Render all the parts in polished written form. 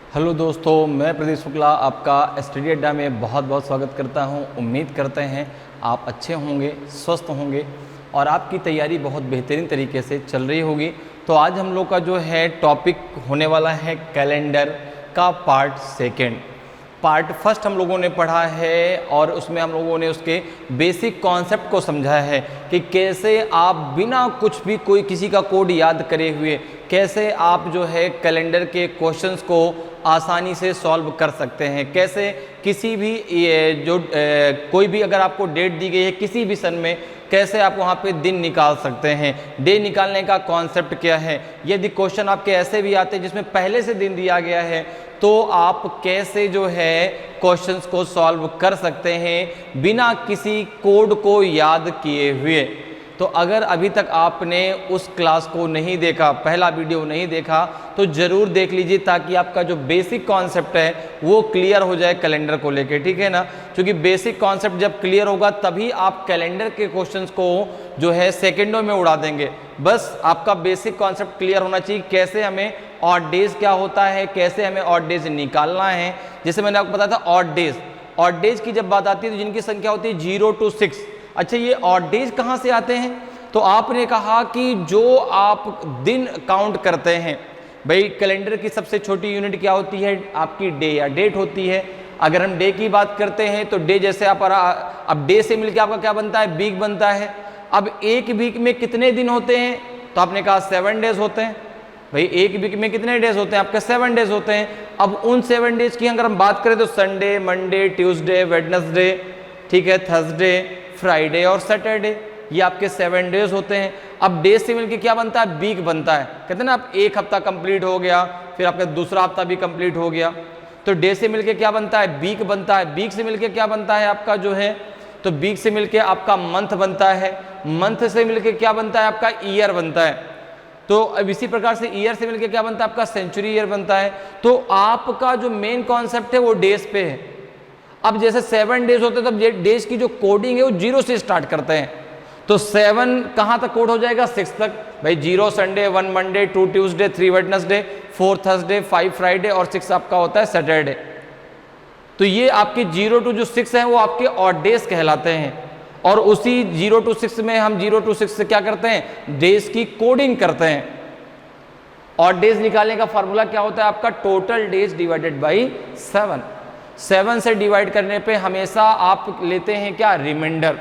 Hello दोस्तों, मैं प्रदीप शुक्ला आपका स्टडी अड्डा में बहुत बहुत स्वागत करता हूं। उम्मीद करते हैं आप अच्छे होंगे, स्वस्थ होंगे और आपकी तैयारी बहुत बेहतरीन तरीके से चल रही होगी। तो आज हम लोग का जो है टॉपिक होने वाला है कैलेंडर का पार्ट सेकंड। पार्ट फर्स्ट हम लोगों ने पढ़ा है और उसमें हम लोगों ने उसके बेसिक कॉन्सेप्ट को समझा है कि कैसे आप बिना कुछ भी कोई किसी का कोड याद करे हुए कैसे आप जो है कैलेंडर के क्वेश्चंस को आसानी से सॉल्व कर सकते हैं। कैसे किसी भी कोई भी अगर आपको डेट दी गई है किसी भी सन में, कैसे आप वहाँ पे दिन निकाल सकते हैं। डे निकालने का कॉन्सेप्ट क्या है। यदि क्वेश्चन आपके ऐसे भी आते हैं जिसमें पहले से दिन दिया गया है तो आप कैसे जो है क्वेश्चंस को सॉल्व कर सकते हैं बिना किसी कोड को याद किए हुए। तो अगर अभी तक आपने उस क्लास को नहीं देखा, पहला वीडियो नहीं देखा, तो ज़रूर देख लीजिए ताकि आपका जो बेसिक कॉन्सेप्ट है वो क्लियर हो जाए कैलेंडर को लेके, ठीक है ना। क्योंकि बेसिक कॉन्सेप्ट जब क्लियर होगा तभी आप कैलेंडर के क्वेश्चंस को जो है सेकेंडों में उड़ा देंगे। बस आपका बेसिक कॉन्सेप्ट क्लियर होना चाहिए, कैसे हमें ऑड डेज क्या होता है, कैसे हमें ऑड डेज निकालना है। जैसे मैंने आपको बताया था ऑड डेज की जब बात आती है तो जिनकी संख्या होती है 0 to 6। अच्छा, ये ऑड डेज कहाँ से आते हैं? तो आपने कहा कि जो आप दिन काउंट करते हैं, भाई कैलेंडर की सबसे छोटी यूनिट क्या होती है? आपकी डे या डेट होती है। अगर हम डे की बात करते हैं तो डे जैसे आप अब डे से मिलकर आपका क्या बनता है? वीक बनता है। अब एक वीक में कितने दिन होते हैं? तो आपने कहा 7 डेज होते हैं। भाई एक वीक में कितने डेज होते हैं? आपके 7 डेज होते हैं। अब उन 7 डेज की अगर हम बात करें तो संडे, मंडे, ट्यूसडे, वेडनेसडे, ठीक है, थर्सडे, फ्राइडे और सैटरडे, ये आपके 7 डेज होते हैं। अब डे से मिलके क्या बनता है? वीक बनता है। कहते हैं ना, आप एक हफ्ता कंप्लीट हो गया, फिर आपका दूसरा हफ्ता भी कंप्लीट हो गया। तो डे से मिलके क्या बनता है? वीक बनता है। वीक से मिलके क्या बनता है आपका जो है? तो वीक से मिलके आपका मंथ बनता है। मंथ से मिलके क्या बनता है? आपका ईयर बनता है। तो अब इसी प्रकार से ईयर से मिलके क्या बनता है? आपका सेंचुरी ईयर बनता है। तो आपका जो मेन कॉन्सेप्ट है वो डेज पे है। अब जैसे 7 डेज होते हैं तो डेज की जो कोडिंग है वो 0 से स्टार्ट करते हैं। तो 7 कहाँ तक कोड हो जाएगा? 6 तक। भाई 0 Sunday, 1 Monday, 2 Tuesday, 3 Wednesday, 4 Thursday, 5 Friday और 6 आपका होता है सैटरडे। तो ये आपके 0 to जो 6 है वो आपके ऑड डेज कहलाते हैं। और उसी 0 to 6 में हम 0 to 6 से क्या करते हैं? डेज की कोडिंग करते हैं। ऑड डेज निकालने का फॉर्मूला क्या होता है आपका? Total days divided by 7। 7 से डिवाइड करने पे हमेशा आप लेते हैं क्या? रिमाइंडर।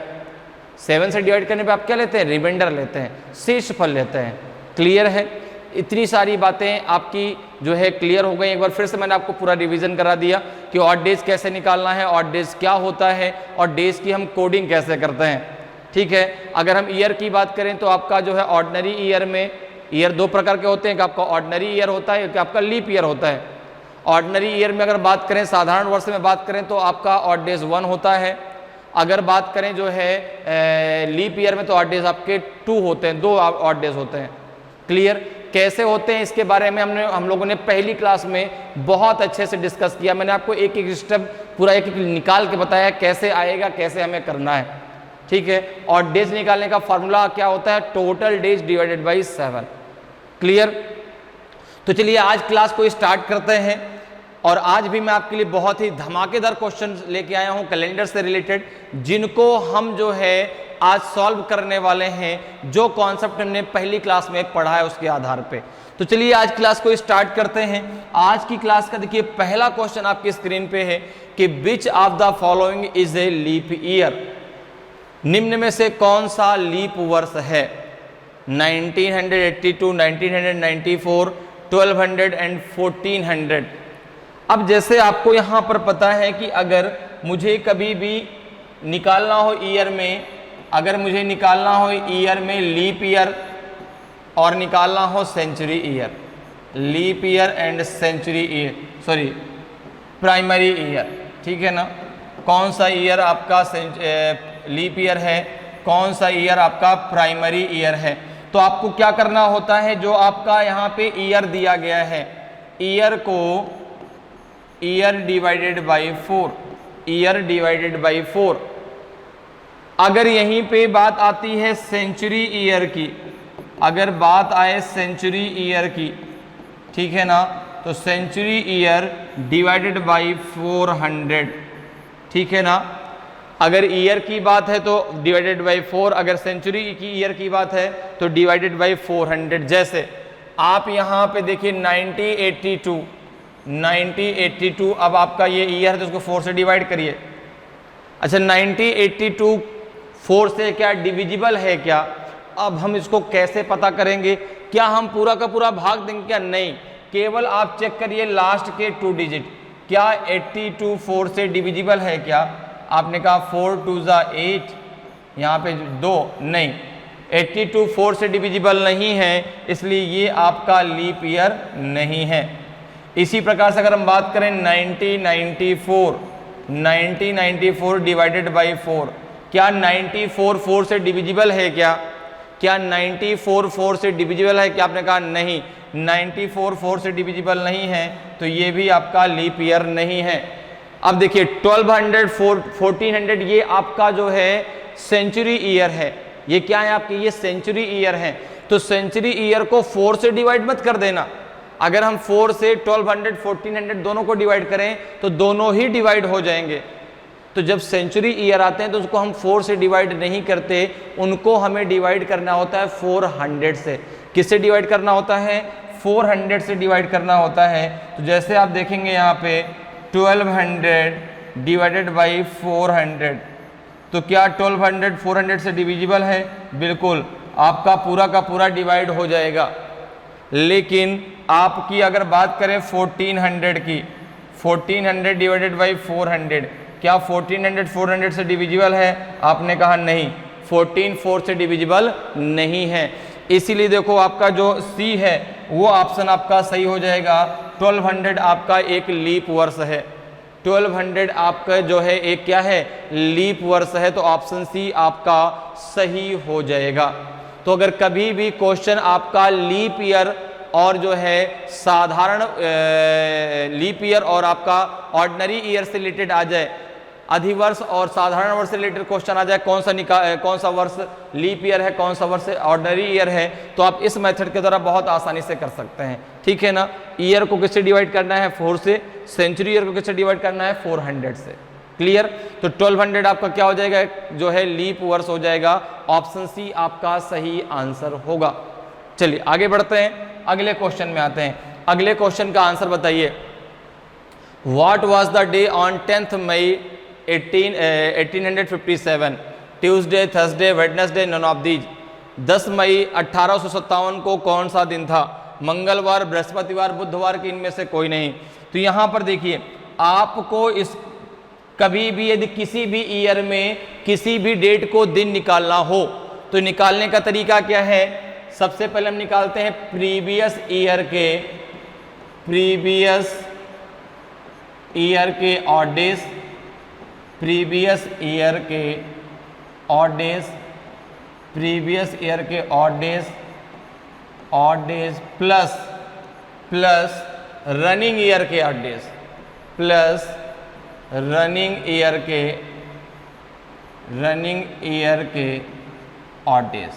7 से डिवाइड करने पे आप क्या लेते हैं? रिमाइंडर लेते हैं, शेषफल लेते हैं। क्लियर है? इतनी सारी बातें आपकी जो है क्लियर हो गई। एक बार फिर से मैंने आपको पूरा रिवीजन करा दिया कि ऑड डेज कैसे निकालना है, ऑड डेज क्या होता है और डेज की हम कोडिंग कैसे करते हैं, ठीक है। अगर हम ईयर की बात करें तो आपका जो है ऑर्डिनरी ईयर में, ईयर 2 प्रकार के होते हैं, कि आपका ऑर्डिनरी ईयर होता है कि आपका लीप ईयर होता है। ऑर्डिनरी ईयर में अगर बात करें, साधारण वर्ष में बात करें तो आपका ऑड डेज 1 होता है। अगर बात करें जो है लीप ईयर में तो ऑड डेज आपके 2 होते हैं, 2 ऑड डेज होते हैं। क्लियर? कैसे होते हैं इसके बारे में हम लोगों ने पहली क्लास में बहुत अच्छे से डिस्कस किया। मैंने आपको एक एक स्टेप पूरा एक एक निकाल के बताया कैसे आएगा, कैसे हमें करना है, ठीक है। और डेज निकालने का फॉर्मूला क्या होता है? Total days divided by 7। Clear? तो चलिए आज क्लास को स्टार्ट करते हैं। और आज भी मैं आपके लिए बहुत ही धमाकेदार क्वेश्चन लेके आया हूं कैलेंडर से रिलेटेड, जिनको हम जो है आज सॉल्व करने वाले हैं, जो कॉन्सेप्ट हमने पहली क्लास में पढ़ा है उसके आधार पे। तो चलिए आज क्लास को स्टार्ट करते हैं। आज की क्लास का देखिए पहला क्वेश्चन आपकी स्क्रीन पे है कि which of the following is a leap year? निम्न में से कौन सा लीप वर्ष है? 1982, 1994, 1200 एंड 1400। अब जैसे आपको यहाँ पर पता है कि अगर मुझे कभी भी निकालना हो ईयर में, अगर मुझे निकालना हो ईयर में लीप ईयर और निकालना हो century year, leap year and century year, sorry primary year, ठीक है ना। कौन सा ईयर आपका लीप ईयर है, कौन सा ईयर आपका प्राइमरी ईयर है? तो आपको क्या करना होता है, जो आपका यहाँ पे ईयर दिया गया है, ईयर को year divided by 4, year divided by 4। अगर यहीं पे बात आती है सेंचुरी ईयर की, अगर बात आए सेंचुरी ईयर की, ठीक है ना, तो सेंचुरी ईयर डिवाइडेड बाई 400, ठीक है ना। अगर ईयर की बात है तो डिवाइडेड बाई 4, अगर सेंचुरी की ईयर की बात है तो डिवाइडेड बाई 400। जैसे आप यहाँ पे देखिए 9082, अब आपका ये ईयर है तो उसको 4 से डिवाइड करिए। अच्छा 9082 4 से क्या डिविजिबल है क्या? अब हम इसको कैसे पता करेंगे? क्या हम पूरा का पूरा भाग देंगे क्या? नहीं, केवल आप चेक करिए लास्ट के 2 डिजिट, क्या 82 4 से डिविजिबल है क्या? आपने कहा 4 2 जा 8, यहाँ पे 2, नहीं 82 4 से डिविजिबल नहीं है, इसलिए ये आपका लीप ईयर नहीं है। इसी प्रकार से अगर हम बात करें 9094 डिवाइडेड बाई 4, क्या 94 4 से डिविजिबल है क्या? क्या 94 4 से डिविजिबल है क्या? आपने कहा नहीं, 94 4 से डिविजिबल नहीं है, तो ये भी आपका लीप ईयर नहीं है। अब देखिए 1200 1400 ये आपका जो है सेंचुरी ईयर है। ये क्या है आपके? ये सेंचुरी ईयर है। तो सेंचुरी ईयर को 4 से डिवाइड मत कर देना। अगर हम 4 से 1200 1400 दोनों को डिवाइड करें तो दोनों ही डिवाइड हो जाएंगे। तो जब सेंचुरी ईयर आते हैं तो उसको हम 4 से डिवाइड नहीं करते, उनको हमें डिवाइड करना होता है 400 से। किससे डिवाइड करना होता है? 400 से डिवाइड करना होता है। तो जैसे आप देखेंगे यहाँ पे 1200 डिवाइडेड बाई 400, तो क्या 1200 400 से डिविजिबल है? बिल्कुल, आपका पूरा का पूरा डिवाइड हो जाएगा। लेकिन आपकी अगर बात करें 1400 की, 1400 डिवाइडेड बाई 400, क्या 1400 400 से डिविजिबल है? आपने कहा नहीं, 14 4 से डिविजिबल नहीं है। इसीलिए देखो आपका जो सी है वो ऑप्शन आपका सही हो जाएगा। 1200 आपका एक लीप वर्ष है। 1200 आपका जो है एक क्या है? लीप वर्ष है, तो ऑप्शन सी आपका सही हो जाएगा। तो अगर कभी भी क्वेश्चन आपका लीप ईयर और जो है साधारण लीप ईयर और आपका ऑर्डिनरी ईयर से रिलेटेड आ जाए, अधिवर्ष और साधारण वर्ष से रिलेटेड क्वेश्चन आ जाए, कौन सा वर्ष लीप ईयर है, कौन सा वर्ष ऑर्डिनरी ईयर है, तो आप इस मेथड के द्वारा बहुत आसानी से कर सकते हैं। ठीक है ना। ईयर को किससे डिवाइड करना है? 4 से। सेंचुरी ईयर को किससे डिवाइड करना है? 400 से। क्लियर। तो 1200 आपका क्या हो जाएगा? जो है लीप वर्ष हो जाएगा। ऑप्शन सी आपका सही आंसर होगा। चलिए आगे बढ़ते हैं, अगले क्वेश्चन में आते हैं। अगले क्वेश्चन का आंसर बताइए। What was the day on 10th May 1857? Tuesday, Thursday, Wednesday, none of these. 10 मई 1857 को कौन सा दिन था? मंगलवार, बृहस्पतिवार, बुधवार की इनमें से कोई नहीं। तो यहाँ पर देखिए, आपको इस कभी भी यदि किसी भी ईयर में किसी भी डेट को दिन निकालना हो तो निकालने का तरीका क्या है? सबसे पहले हम निकालते हैं प्रीवियस ईयर के ऑड डेज, प्रीवियस ईयर के odd days plus running year के odd days, plus running year के ऑड डेज।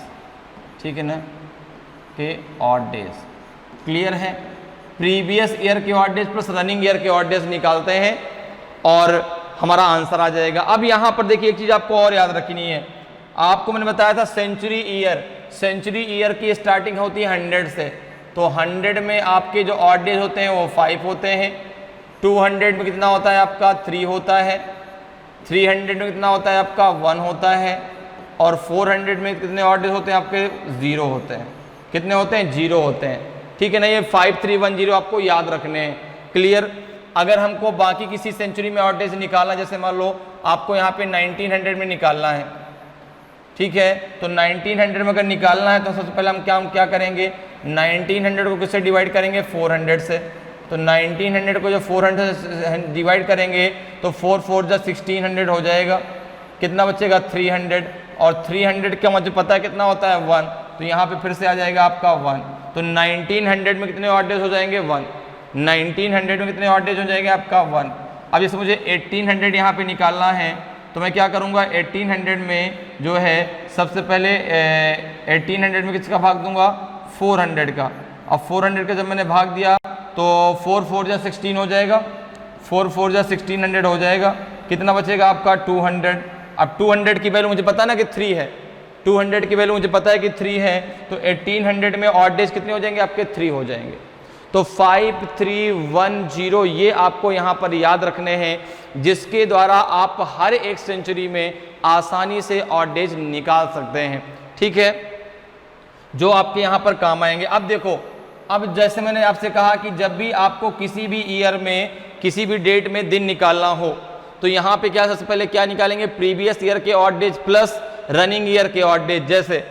ठीक है ना, के ऑड डेज। क्लियर है। प्रीवियस ईयर के odd days plus running year के ऑड डेज निकालते हैं और हमारा आंसर आ जाएगा। अब यहाँ पर देखिए एक चीज आपको और याद रखनी है। आपको मैंने बताया था सेंचुरी ईयर की स्टार्टिंग होती है 100 से, तो 100 में आपके जो ऑड डेज होते हैं वो 5 होते हैं। 200 में कितना होता है आपका? 3 होता है। 300 में कितना होता है आपका? 1 होता है। और 400 में कितने ऑड डेज होते हैं आपके? 0 होते हैं। कितने होते हैं? 0 होते हैं। ठीक है ना। ये 5310 आपको याद रखने हैं। क्लियर। अगर हमको बाकी किसी सेंचुरी में ऑड डेज निकालना, जैसे मान लो आपको यहाँ पे 1900 में निकालना है, ठीक है, तो 1900 में अगर निकालना है तो सबसे पहले हम क्या करेंगे? 1900 को किससे डिवाइड करेंगे? 400 से। तो 1900 को जब 400 से डिवाइड करेंगे तो 4 4 जा 1600 हो जाएगा। कितना बचेगा? 300। और 300 का मुझे पता है कितना होता है? 1। तो यहाँ पे फिर से आ जाएगा आपका 1। तो 1900 में कितने ऑड डेज हो जाएंगे? 1। 1900 में कितने ऑड डेज हो जाएंगे? आपका 1। अब जैसे मुझे 1800 यहाँ पे निकालना है तो मैं क्या करूँगा? 1800 में जो है सबसे पहले 1800 में किसका भाग दूंगा? 400 का। अब 400 का जब मैंने भाग दिया तो 4 4 जा 16 हो जाएगा, 4 4 जा 1600 हो जाएगा। कितना बचेगा आपका 200। अब 200 की वैल्यू मुझे पता ना कि 3 है, 200 की वैल्यू मुझे पता है कि 3 है, तो 1800 में ऑड डेज कितने हो जाएंगे आपके 3 हो जाएंगे। तो 5310 ये आपको यहाँ पर याद रखने हैं, जिसके द्वारा आप हर एक सेंचुरी में आसानी से ऑड डेज निकाल सकते हैं। ठीक है, जो आपके यहाँ पर काम आएंगे। अब देखो, अब जैसे मैंने आपसे कहा कि जब भी आपको किसी भी ईयर में किसी भी डेट में दिन निकालना हो तो यहाँ पे क्या सबसे पहले क्या निकालेंगे, प्रीवियस ईयर के odd days plus running year के ऑड डेज। जैसे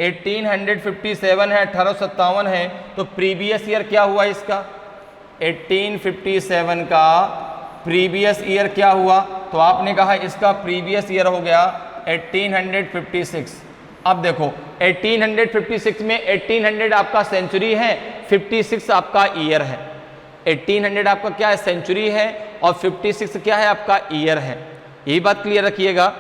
1857 है, 1857 है, तो प्रीवियस ईयर क्या हुआ इसका, 1857 का प्रीवियस ईयर क्या हुआ, तो आपने कहा इसका प्रीवियस ईयर हो गया 1856। अब देखो 1856 में 1800 आपका सेंचुरी है, 56 आपका ईयर है। 1800 आपका क्या है, सेंचुरी है, और 56 क्या है आपका ईयर है। यही बात क्लियर रखिएगा।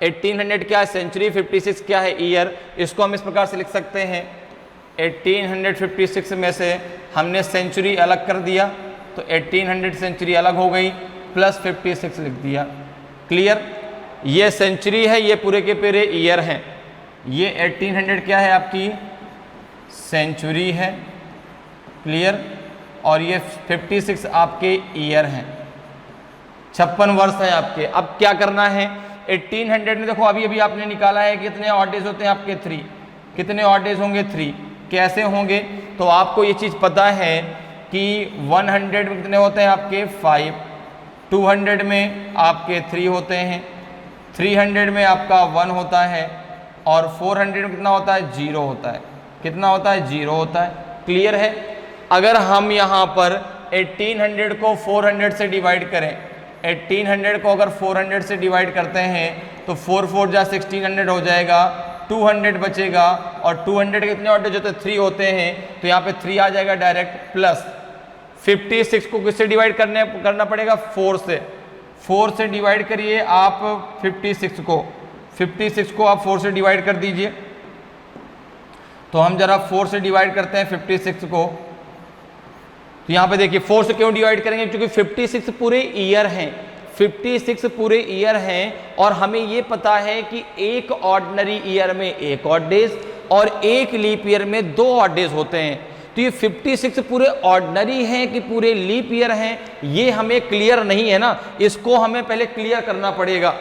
1800 क्या है सेंचुरी, 56 क्या है ईयर। इसको हम इस प्रकार से लिख सकते हैं, 1856 में से हमने सेंचुरी अलग कर दिया, तो 1800 सेंचुरी अलग हो गई, प्लस 56 लिख दिया। क्लियर, ये सेंचुरी है, ये पूरे के पूरे ईयर हैं। ये 1800 क्या है आपकी सेंचुरी है, क्लियर, और ये 56 आपके ईयर हैं, 56 वर्ष है आपके। अब क्या करना है, 1800 में देखो अभी अभी आपने निकाला है कितने ऑड डेज होते हैं आपके 3, कितने ऑड डेज होंगे 3, कैसे होंगे, तो आपको ये चीज़ पता है कि 100 में कितने होते हैं आपके 5, 200 में आपके 3 होते हैं, 300 में आपका 1 होता है, और 400 में कितना होता है 0 होता है। कितना होता है 0 होता है। क्लियर है। अगर हम यहाँ पर 1800 को 400 से डिवाइड करें, 1800 को अगर 400 से डिवाइड करते हैं तो 4 4 जा 1600 हो जाएगा, 200 बचेगा, और 200 के कितने ऑड डेज होते हैं 3 होते हैं, तो यहाँ पे 3 आ जाएगा डायरेक्ट, प्लस 56 को किससे डिवाइड करना पड़ेगा 4 से, 4 से डिवाइड करिए आप 56 को आप 4 से डिवाइड कर दीजिए। तो हम जरा 4 से डिवाइड करते हैं 56 को, तो यहाँ पे देखिए 4 से क्यों डिवाइड करेंगे, क्योंकि 56 पूरे ईयर हैं, 56 पूरे ईयर हैं, और हमें ये पता है कि एक ऑर्डिनरी ईयर में एक ऑड डेज और एक लीप ईयर में 2 ऑड डेज होते हैं। तो ये 56 पूरे ऑर्डिनरी हैं कि पूरे लीप ईयर हैं, ये हमें क्लियर नहीं है ना, इसको हमें पहले क्लियर करना पड़ेगा।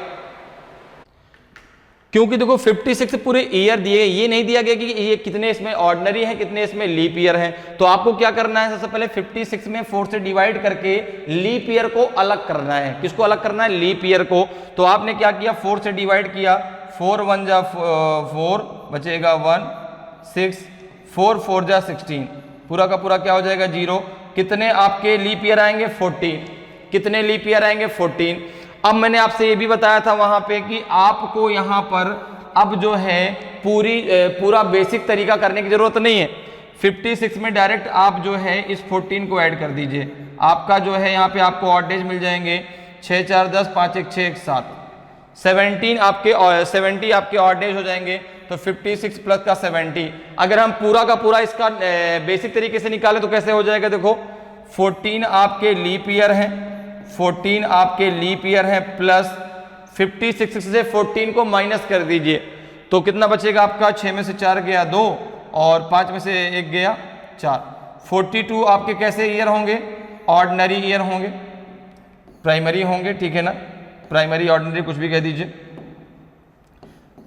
क्योंकि देखो 56 पूरे ईयर दिए, ये नहीं दिया गया कि ये कितने इसमें ऑर्डिनरी है कितने इसमें लीप ईयर है। तो आपको क्या करना है, सबसे पहले 56 में 4 से डिवाइड करके लीप ईयर को अलग करना है। किसको अलग करना है, लीप ईयर को। तो आपने क्या किया, 4 से डिवाइड किया, 4 1 जा 4 बचेगा 1, 6 4 4 जा 16, पूरा का पूरा क्या हो जाएगा 0। कितने आपके लीप ईयर आएंगे 14, कितने लीप ईयर आएंगे 14। अब मैंने आपसे ये भी बताया था वहां पे कि आपको यहाँ पर अब जो है पूरा बेसिक तरीका करने की जरूरत नहीं है। 56 में डायरेक्ट आप जो है इस 14 को ऐड कर दीजिए, आपका जो है यहाँ पे आपको ऑड डेज मिल जाएंगे, 6 4 10, 5 1 6 1 7, 70 आपके ऑड डेज हो जाएंगे। तो 56 प्लस का 70, अगर हम पूरा का पूरा इसका बेसिक तरीके से निकालें तो कैसे हो जाएगा, देखो 14 आपके लीप ईयर हैं, 14 आपके लीप ईयर है, प्लस 56 से 14 को माइनस कर दीजिए, तो कितना बचेगा आपका, 6 में से 4 गया 2, और 5 में से 1 गया 4। 42 आपके कैसे ईयर होंगे, ऑर्डिनरी ईयर होंगे, प्राइमरी होंगे, ठीक है ना, प्राइमरी ऑर्डिनरी कुछ भी कह दीजिए,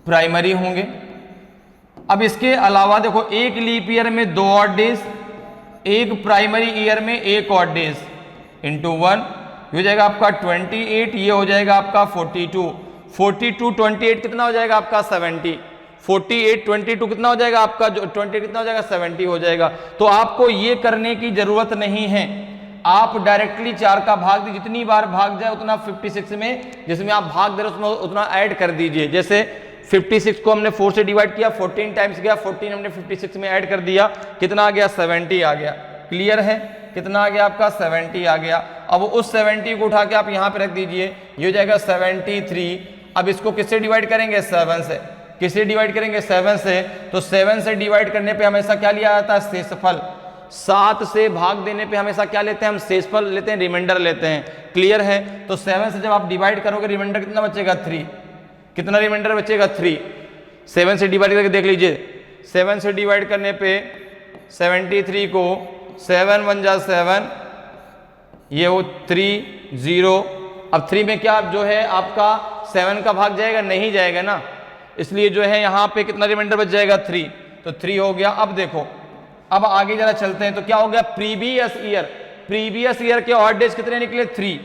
प्राइमरी होंगे। अब इसके अलावा देखो एक लीप ईयर में 2 ऑड डेज, एक प्राइमरी ईयर में 1 ऑड डेज, इंटू 1 हो जाएगा आपका 28, ये हो जाएगा आपका 42, 42 28 कितना हो जाएगा आपका 70, 48 22 कितना हो जाएगा आपका, जो 20 कितना हो जाएगा 70 हो जाएगा। तो आपको ये करने की जरूरत नहीं है, आप डायरेक्टली 4 का भाग दीजिए, जितनी बार भाग जाए उतना 56 में जिसमें आप भाग दे रहे उसमें उतना ऐड कर दीजिए। जैसे 56 को हमने 4 से डिवाइड किया, 14 टाइम्स गया, 14 हमने 56 में ऐड कर दिया, कितना आ गया 70 आ गया। क्लियर है, कितना आ गया आपका 70 आ गया। अब उस 70 को उठा के आप यहाँ पे रख दीजिए, ये हो जाएगा 73। अब इसको किससे डिवाइड करेंगे, 7 से। किससे डिवाइड करेंगे, 7 से। तो 7 से डिवाइड करने पे हमेशा क्या लिया जाता है, शेषफल। 7 से भाग देने पे हमेशा क्या लेते हैं हम, शेषफल लेते हैं, रिमाइंडर लेते हैं। क्लियर है? तो 7 से जब आप डिवाइड करोगे रिमाइंडर कितना बचेगा, 3। कितना रिमाइंडर बचेगा, 3। 7 से डिवाइड करके देख लीजिए, 7 से डिवाइड करने पे 73 को 7 1 जा 7, ये हो 3 0। अब 3 में क्या जो है आपका 7 का भाग जाएगा, नहीं जाएगा ना, इसलिए जो है यहाँ पे कितना रिमाइंडर बच जाएगा, 3। तो 3 हो गया। अब देखो, अब आगे जरा चलते हैं, तो क्या हो गया, प्रीवियस ईयर के ऑड डेज कितने निकले, 3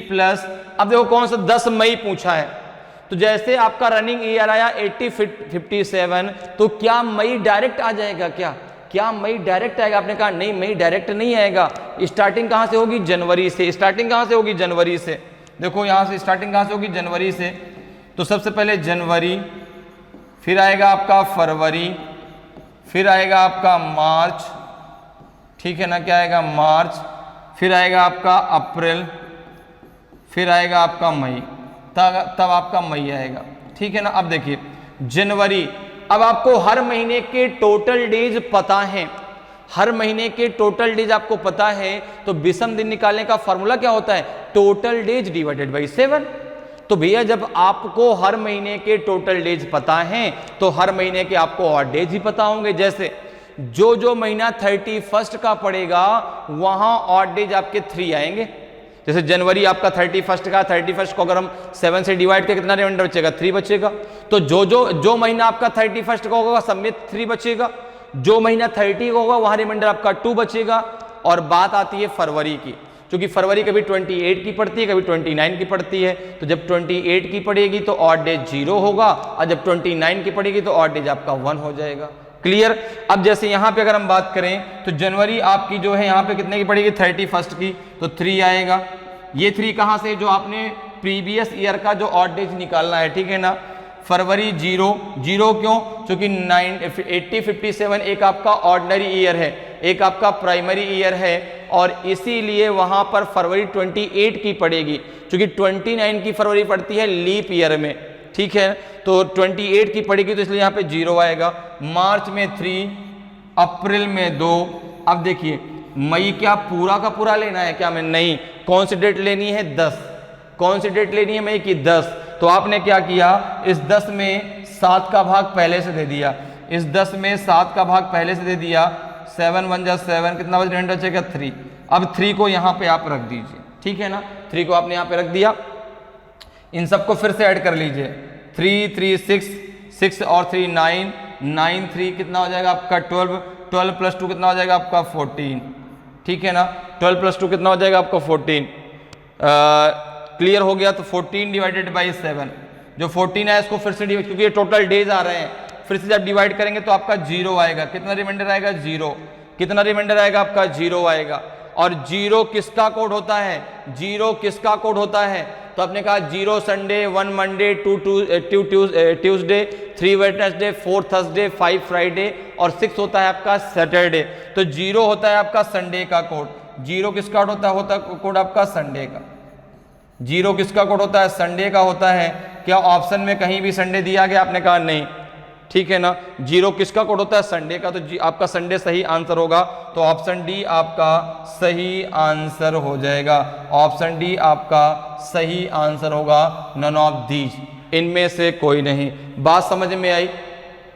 प्लस अब देखो कौन सा, 10 मई पूछा है, तो जैसे आपका रनिंग ईयर आया 57, तो क्या मई डायरेक्ट आ जाएगा, क्या मई डायरेक्ट आएगा? आपने कहा नहीं, मई डायरेक्ट नहीं आएगा, स्टार्टिंग कहां से होगी, जनवरी से। स्टार्टिंग कहां से होगी, जनवरी से। देखो यहां से स्टार्टिंग कहां से होगी, जनवरी से। तो सबसे पहले जनवरी, फिर आएगा आपका फरवरी, फिर आएगा आपका मार्च, ठीक है ना, क्या आएगा, मार्च, फिर आएगा आपका अप्रैल, फिर आएगा आपका मई, तब आपका मई आएगा, ठीक है ना। अब देखिए जनवरी, अब आपको हर महीने के टोटल डेज पता है, हर महीने के टोटल डेज आपको पता है, तो विषम दिन निकालने का फॉर्मूला क्या होता है, टोटल डेज डिवाइडेड बाई 7। तो भैया जब आपको हर महीने के टोटल डेज पता हैं, तो हर महीने के आपको ऑड डेज ही पता होंगे। जैसे जो महीना 31 का पड़ेगा, वहां ऑड डेज आपके 3 आएंगे। जैसे जनवरी आपका 31 का, 31 को अगर हम 7 से डिवाइड करें कितना रिमाइंडर बचेगा, 3 बचेगा। तो जो महीना आपका 31 का होगा सब में 3 बचेगा, जो महीना 30 का होगा वहां रिमाइंडर आपका 2 बचेगा। और बात आती है फरवरी की, क्योंकि फरवरी कभी 28 की पड़ती है, कभी 29 की पड़ती है। तो जब 28 की पड़ेगी तो ऑड डेज 0 होगा, और जब 29 की पड़ेगी तो ऑड डेज आपका 1 हो जाएगा। क्लियर? अब जैसे यहाँ पे अगर हम बात करें, तो जनवरी आपकी जो है यहाँ पे कितने की पड़ेगी, 31 की, तो 3 आएगा। ये 3 कहाँ से, जो आपने प्रीवियस ईयर का जो ऑड डेज निकालना है, ठीक है ना। फरवरी 0 क्यों, क्योंकि 80 57 एक आपका ऑर्डिनरी ईयर है, एक आपका प्राइमरी ईयर है, और इसीलिए वहां पर फरवरी 28 की पड़ेगी, क्योंकि 29 की फरवरी पड़ती है लीप ईयर में, ठीक है। तो 28 की पड़ेगी, तो इसलिए यहाँ पे 0 आएगा। मार्च में 3, अप्रैल में 2। अब देखिए मई क्या पूरा का पूरा लेना है क्या, मैं नहीं, कौन सी डेट लेनी है, 10। कौन सी डेट लेनी है मई की, 10। तो आपने क्या किया, इस 10 में 7 का भाग पहले से दे दिया, इस 10 में 7 का भाग पहले से दे दिया। 7 1 जा 7, कितना रिमाइंडर बचेगा, 3। अब 3 को यहाँ पे आप रख दीजिए, ठीक है ना। 3 को आपने यहाँ पे रख दिया, इन सबको फिर से ऐड कर लीजिए। 3 3 6 और 3 9 9 3 कितना हो जाएगा आपका 12 प्लस 2 कितना हो जाएगा आपका 14, ठीक है ना। 12 प्लस 2 कितना हो जाएगा आपका 14। क्लियर हो गया। तो 14 डिवाइडेड बाई 7, जो 14 है इसको फिर से डिवाइड, क्योंकि ये टोटल डेज आ रहे हैं, फिर से जब डिवाइड करेंगे तो आपका 0 आएगा। कितना रिमाइंडर आएगा, 0। कितना रिमाइंडर आएगा आपका, 0 आएगा। और 0 किसका कोड होता है, 0 किसका कोड होता है, तो आपने कहा 0 Sunday, 1 Monday, 2 Tuesday, 3 Wednesday, 4 Thursday, 5 Friday, और 6 होता है आपका सैटरडे। तो 0 होता है आपका संडे का कोड। 0 किसका होता है कोड आपका संडे का। 0 किसका कोड होता है, संडे का होता है। क्या ऑप्शन में कहीं भी संडे दिया गया, आपने कहा नहीं, ठीक है ना। 0 किसका कोड होता है, संडे का। तो आपका संडे सही आंसर होगा, तो ऑप्शन डी आपका सही आंसर हो जाएगा। ऑप्शन डी आपका सही आंसर होगा, नन ऑफ दीज, इनमें से कोई नहीं। बात समझ में आई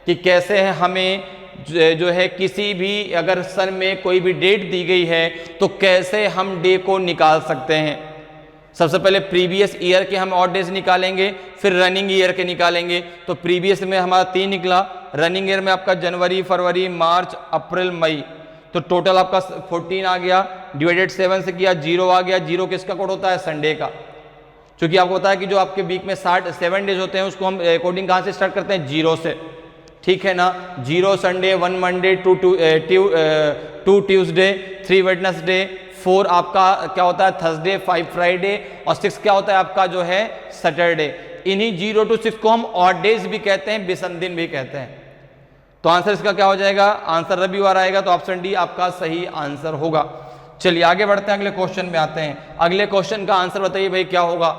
कि कैसे है हमें जो है किसी भी अगर सन में कोई भी डेट दी गई है तो कैसे हम डे को निकाल सकते हैं। सबसे पहले प्रीवियस ईयर के हम ऑड डेज निकालेंगे, फिर रनिंग ईयर के निकालेंगे। तो प्रीवियस में हमारा 3 निकला, रनिंग ईयर में आपका जनवरी, फरवरी, मार्च, अप्रैल, मई, तो टोटल आपका 14 आ गया। डिवाइडेड 7 से किया, 0 आ गया। 0 किसका कोड होता है, संडे का। क्योंकि आपको पता है कि जो आपके वीक में 7 डेज होते हैं उसको हम कोडिंग कहाँ से स्टार्ट करते हैं, 0 से, ठीक है ना। 0 संडे, 1 मंडे, 2 ट्यूसडे, 3 वेडनेसडे, 4 आपका क्या होता है थर्सडे, 5 फ्राइडे, और 6 क्या होता है आपका जो है सैटरडे। इन्हीं 0 to 6 को हम ऑड डेज भी कहते हैं, विषम दिन भी कहते हैं। तो आंसर इसका क्या हो जाएगा, आंसर रविवार आएगा। तो ऑप्शन डी आपका सही आंसर होगा। चलिए आगे बढ़ते हैं, अगले क्वेश्चन में आते हैं। अगले क्वेश्चन का आंसर बताइए भाई क्या होगा।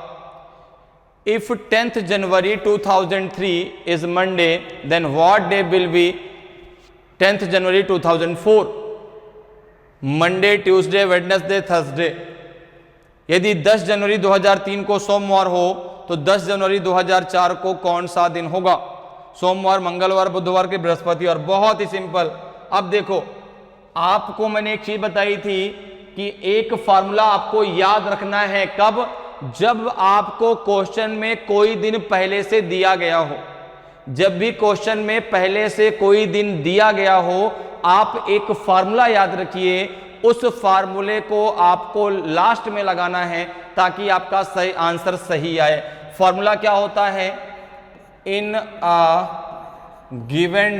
If 10th January 2003 is Monday, then what day will be 10th January 2004, Monday, Tuesday, Wednesday, Thursday. यदि 10 जनवरी 2003 को सोमवार हो तो 10 जनवरी 2004 को कौन सा दिन होगा? सोमवार, मंगलवार, बुधवार के बृहस्पति। और बहुत ही सिंपल, अब देखो आपको मैंने एक चीज बताई थी कि एक फार्मूला आपको याद रखना है कब? जब आपको क्वेश्चन में कोई दिन पहले से दिया गया हो। जब भी क्वेश्चन में पहले से कोई दिन दिया गया हो, आप एक फार्मूला याद रखिए, उस फार्मूले को आपको लास्ट में लगाना है ताकि आपका सही आंसर सही आए। फार्मूला क्या होता है? In a given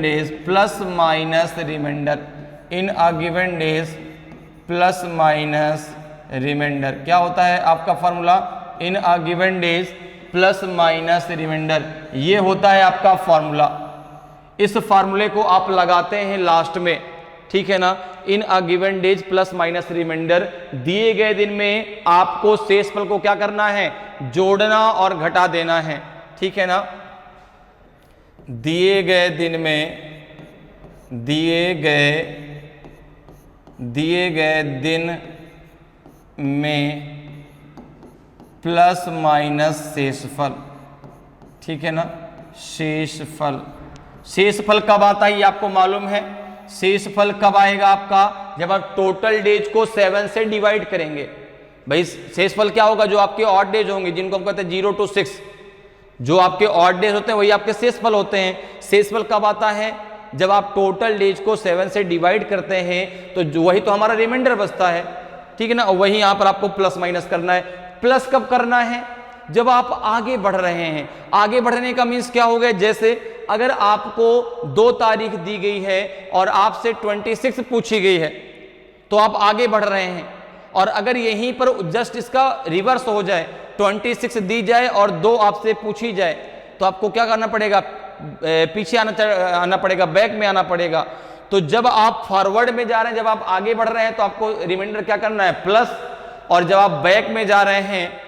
days plus minus remainder. In a given days plus minus remainder क्या होता है आपका formula? In a given days plus minus remainder, ये होता है आपका फार्मूला। इस फार्मूले को आप लगाते हैं लास्ट में, ठीक है ना? In a given days plus minus remainder, दिए गए दिन में आपको शेषफल को क्या करना है? जोड़ना और घटा देना है, ठीक है ना? दिए गए दिन में दिए गए दिन में प्लस माइनस शेषफल, ठीक है ना? शेषफल कब आता है ये आपको मालूम है? शेषफल कब आएगा आपका? जब आप टोटल डेज को 7 से डिवाइड करेंगे। भाई शेषफल क्या होगा? जो आपके ऑड डेज होंगे, जिनको हम कहते हैं 0 to 6, जो आपके ऑड डेज होते हैं वही आपके शेषफल होते हैं। शेषफल कब आता है? जब आप टोटल डेज को 7 से डिवाइड करते हैं तो वही तो हमारा रिमाइंडर बचता है, ठीक है ना? वही यहां पर आपको प्लस माइनस करना है। प्लस कब करना है? जब आप आगे बढ़ रहे हैं। आगे बढ़ने का मीन्स क्या हो गया? जैसे अगर आपको 2 तारीख दी गई है और आपसे 26 पूछी गई है तो आप आगे बढ़ रहे हैं, और अगर यहीं पर जस्ट इसका रिवर्स हो जाए, 26 दी जाए और 2 आपसे पूछी जाए, तो आपको क्या करना पड़ेगा? पीछे आना पड़ेगा, बैक में आना पड़ेगा। तो जब आप फॉरवर्ड में जा रहे हैं, जब आप आगे बढ़ रहे हैं, तो आपको रिमाइंडर क्या करना है? प्लस। और जब आप बैक में जा रहे हैं,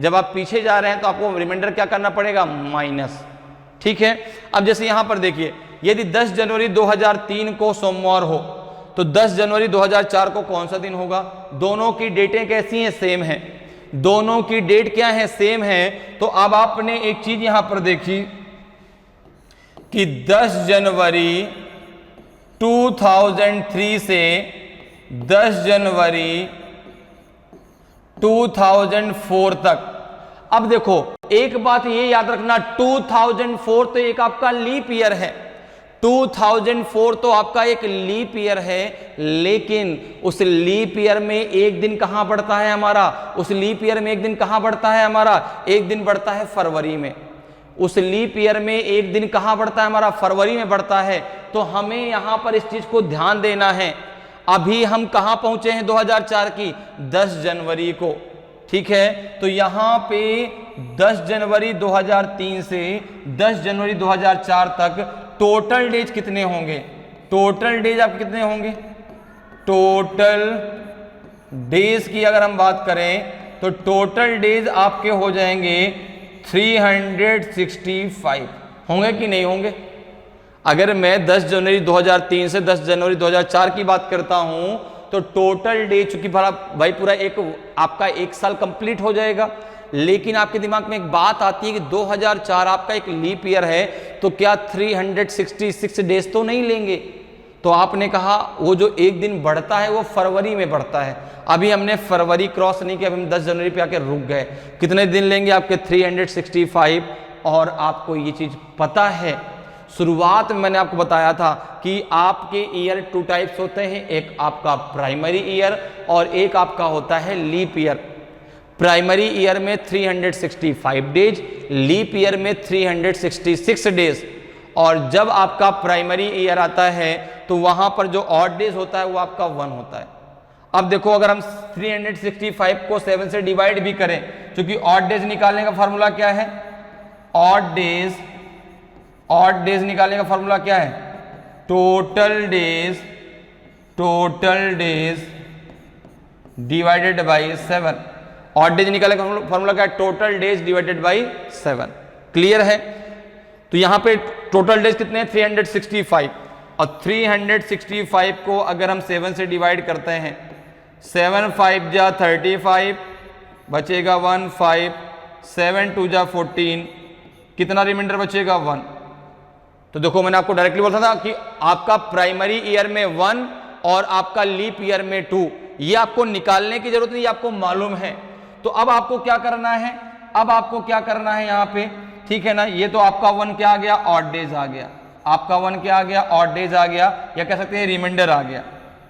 जब आप पीछे जा रहे हैं, तो आपको रिमाइंडर क्या करना पड़ेगा? माइनस, ठीक है? अब जैसे यहां पर देखिए, यदि 10 जनवरी 2003 को सोमवार हो तो 10 जनवरी 2004 को कौन सा दिन होगा? दोनों की डेटें कैसी हैं? सेम है। दोनों की डेट क्या है? सेम है। तो अब आपने एक चीज यहां पर देखी कि 10 जनवरी 2003 से 10 जनवरी 2004 तक। अब देखो एक बात ये याद रखना, 2004 तो एक आपका लीप ईयर है। 2004 तो आपका एक लीप ईयर है, लेकिन उस लीप ईयर में एक दिन कहां बढ़ता है हमारा? उस लीप ईयर में एक दिन कहां बढ़ता है हमारा? एक दिन बढ़ता है फरवरी में। उस लीप ईयर में एक दिन कहां बढ़ता है हमारा? फरवरी में बढ़ता है। तो हमें यहां पर इस चीज को ध्यान देना है। अभी हम कहां पहुंचे हैं 2004 की? 10 जनवरी को, ठीक है? तो यहां पे 10 जनवरी 2003 से 10 जनवरी 2004 तक टोटल डेज कितने होंगे? टोटल डेज आपके कितने होंगे? टोटल डेज की अगर हम बात करें तो टोटल डेज आपके हो जाएंगे 365। होंगे कि नहीं होंगे? अगर मैं 10 जनवरी 2003 से 10 जनवरी 2004 की बात करता हूं तो टोटल डे, चूंकि भाई पूरा एक आपका एक साल कंप्लीट हो जाएगा, लेकिन आपके दिमाग में एक बात आती है कि 2004 आपका एक लीप ईयर है, तो क्या 366 डेज तो नहीं लेंगे? तो आपने कहा वो जो एक दिन बढ़ता है वो फरवरी में बढ़ता है। अभी हमने फरवरी क्रॉस नहीं किया, अभी हम 10 जनवरी पे आके रुक गए। कितने दिन लेंगे आपके? 365। और आपको ये चीज पता है, शुरुआत में मैंने आपको बताया था कि आपके ईयर 2 टाइप्स होते हैं, एक आपका प्राइमरी ईयर और एक आपका होता है लीप ईयर। प्राइमरी ईयर में 365 डेज, लीप ईयर में 366 डेज। और जब आपका प्राइमरी ईयर आता है तो वहां पर जो ऑड डेज होता है वो आपका 1 होता है। अब देखो अगर हम 365 को 7 से डिवाइड भी करें, क्योंकि ऑड डेज निकालने का फॉर्मूला क्या है? ऑड डेज निकालने का फॉर्मूला क्या है? Total days divided by 7। Odd days निकालने का फॉर्मूला क्या है? Total days divided by 7। Clear है? तो यहाँ पे टोटल डेज कितने हैं? 365, और 365 को अगर हम 7 से डिवाइड करते हैं, 7 5 जा 35, बचेगा 1 5, 7 2 जा 14, कितना रिमाइंडर बचेगा? 1। तो देखो मैंने आपको डायरेक्टली बोला था कि आपका प्राइमरी ईयर में 1 और आपका लीप ईयर में 2, ये आपको निकालने की जरूरत नहीं, आपको मालूम है। तो अब आपको क्या करना है? अब आपको क्या करना है यहाँ पे, ठीक है ना? ये तो आपका 1 क्या आ गया? ऑड डेज आ गया। आपका 1 क्या आ गया? ऑड डेज आ गया, या कह सकते हैं रिमाइंडर आ गया,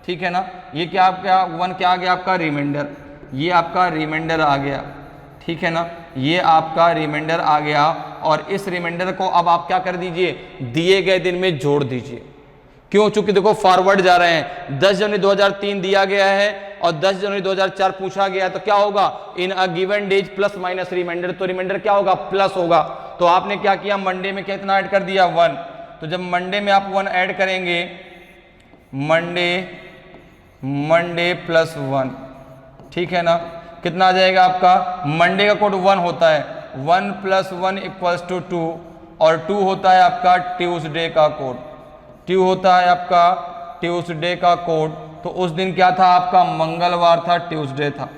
ठीक है ना? ये क्या आपका 1 क्या आ गया? आपका रिमाइंडर, ये आपका रिमाइंडर आ गया, ठीक है ना? ये आपका रिमाइंडर आ गया, और इस रिमाइंडर को अब आप क्या कर दीजिए? दिए गए दिन में जोड़ दीजिए। क्यों? चूंकि देखो फॉरवर्ड जा रहे हैं, 10 जनवरी 2003 दिया गया है और 10 जनवरी 2004 पूछा गया है, तो क्या होगा? In a given days plus minus remainder, तो रिमाइंडर क्या होगा? प्लस होगा। तो आपने क्या किया? मंडे में कितना ऐड कर दिया? 1। तो जब मंडे में आप 1 ऐड करेंगे, मंडे प्लस 1, ठीक है ना? कितना आ जाएगा आपका? मंडे का कोड 1 होता है, 1 + 1 = 2, और 2 होता है आपका ट्यूसडे का कोड, 2 होता है आपका ट्यूसडे का कोड। तो उस दिन क्या था? आपका मंगलवार था, ट्यूसडे था।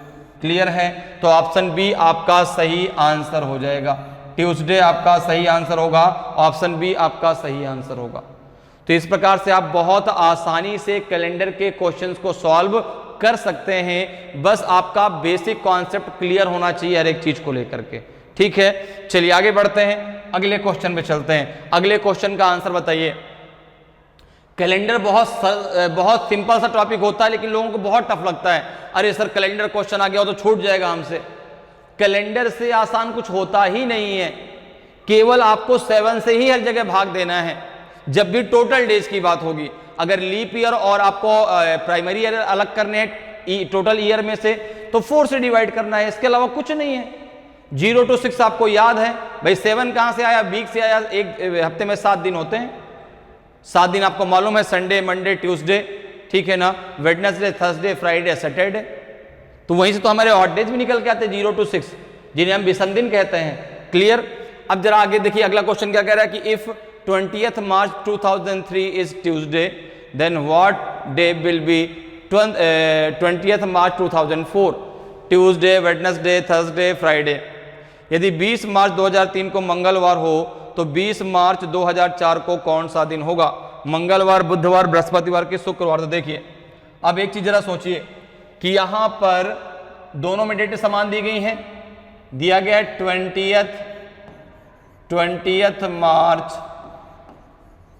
क्लियर है? तो ऑप्शन बी आपका सही आंसर हो जाएगा, ट्यूसडे आपका सही आंसर होगा, ऑप्शन बी आपका सही आंसर होगा। तो इस प्रकार से आप बहुत आसानी से कैलेंडर के क्वेश्चंस को सॉल्व कर सकते हैं, बस आपका बेसिक कॉन्सेप्ट क्लियर होना चाहिए हर एक चीज को लेकर के, ठीक है? चलिए आगे बढ़ते हैं, अगले क्वेश्चन पे चलते हैं। अगले क्वेश्चन का आंसर बताइए। कैलेंडर बहुत सिंपल सा टॉपिक होता है, लेकिन लोगों को बहुत टफ लगता है। अरे सर कैलेंडर क्वेश्चन आ गया हो तो छूट जाएगा हमसे। कैलेंडर से आसान कुछ होता ही नहीं है, केवल आपको 7 से ही हर जगह भाग देना है जब भी टोटल डेज की बात होगी। अगर लीप ईयर और आपको प्राइमरी ईयर अलग करने हैं टोटल ईयर में से, तो 4 से डिवाइड करना है, इसके अलावा कुछ नहीं है। 0 to 6 आपको याद है भाई, 7 कहां से आया? वीक से आया। एक हफ्ते में 7 दिन होते हैं, 7 दिन आपको मालूम है, संडे मंडे ट्यूसडे, ठीक है ना? वेडनेसडे थर्सडे फ्राइडे सैटरडे, तो वहीं से तो हमारे ऑड डेज भी निकल के आते हैं 0 to 6, जिन्हें हम विषम दिन कहते हैं। क्लियर? अब जरा आगे देखिए, अगला क्वेश्चन क्या कह रहा है कि if 20th March 2003 is Tuesday, then what day will be 20th March 2004? Tuesday, Wednesday, Thursday, Friday। यदि 20 मार्च 2003 को मंगलवार हो तो 20 मार्च 2004 को कौन सा दिन होगा? मंगलवार, बुधवार, बृहस्पतिवार की शुक्रवार। तो देखिए अब एक चीज जरा सोचिए कि यहां पर दोनों में डेट समान दी गई हैं, दिया गया है 20th मार्च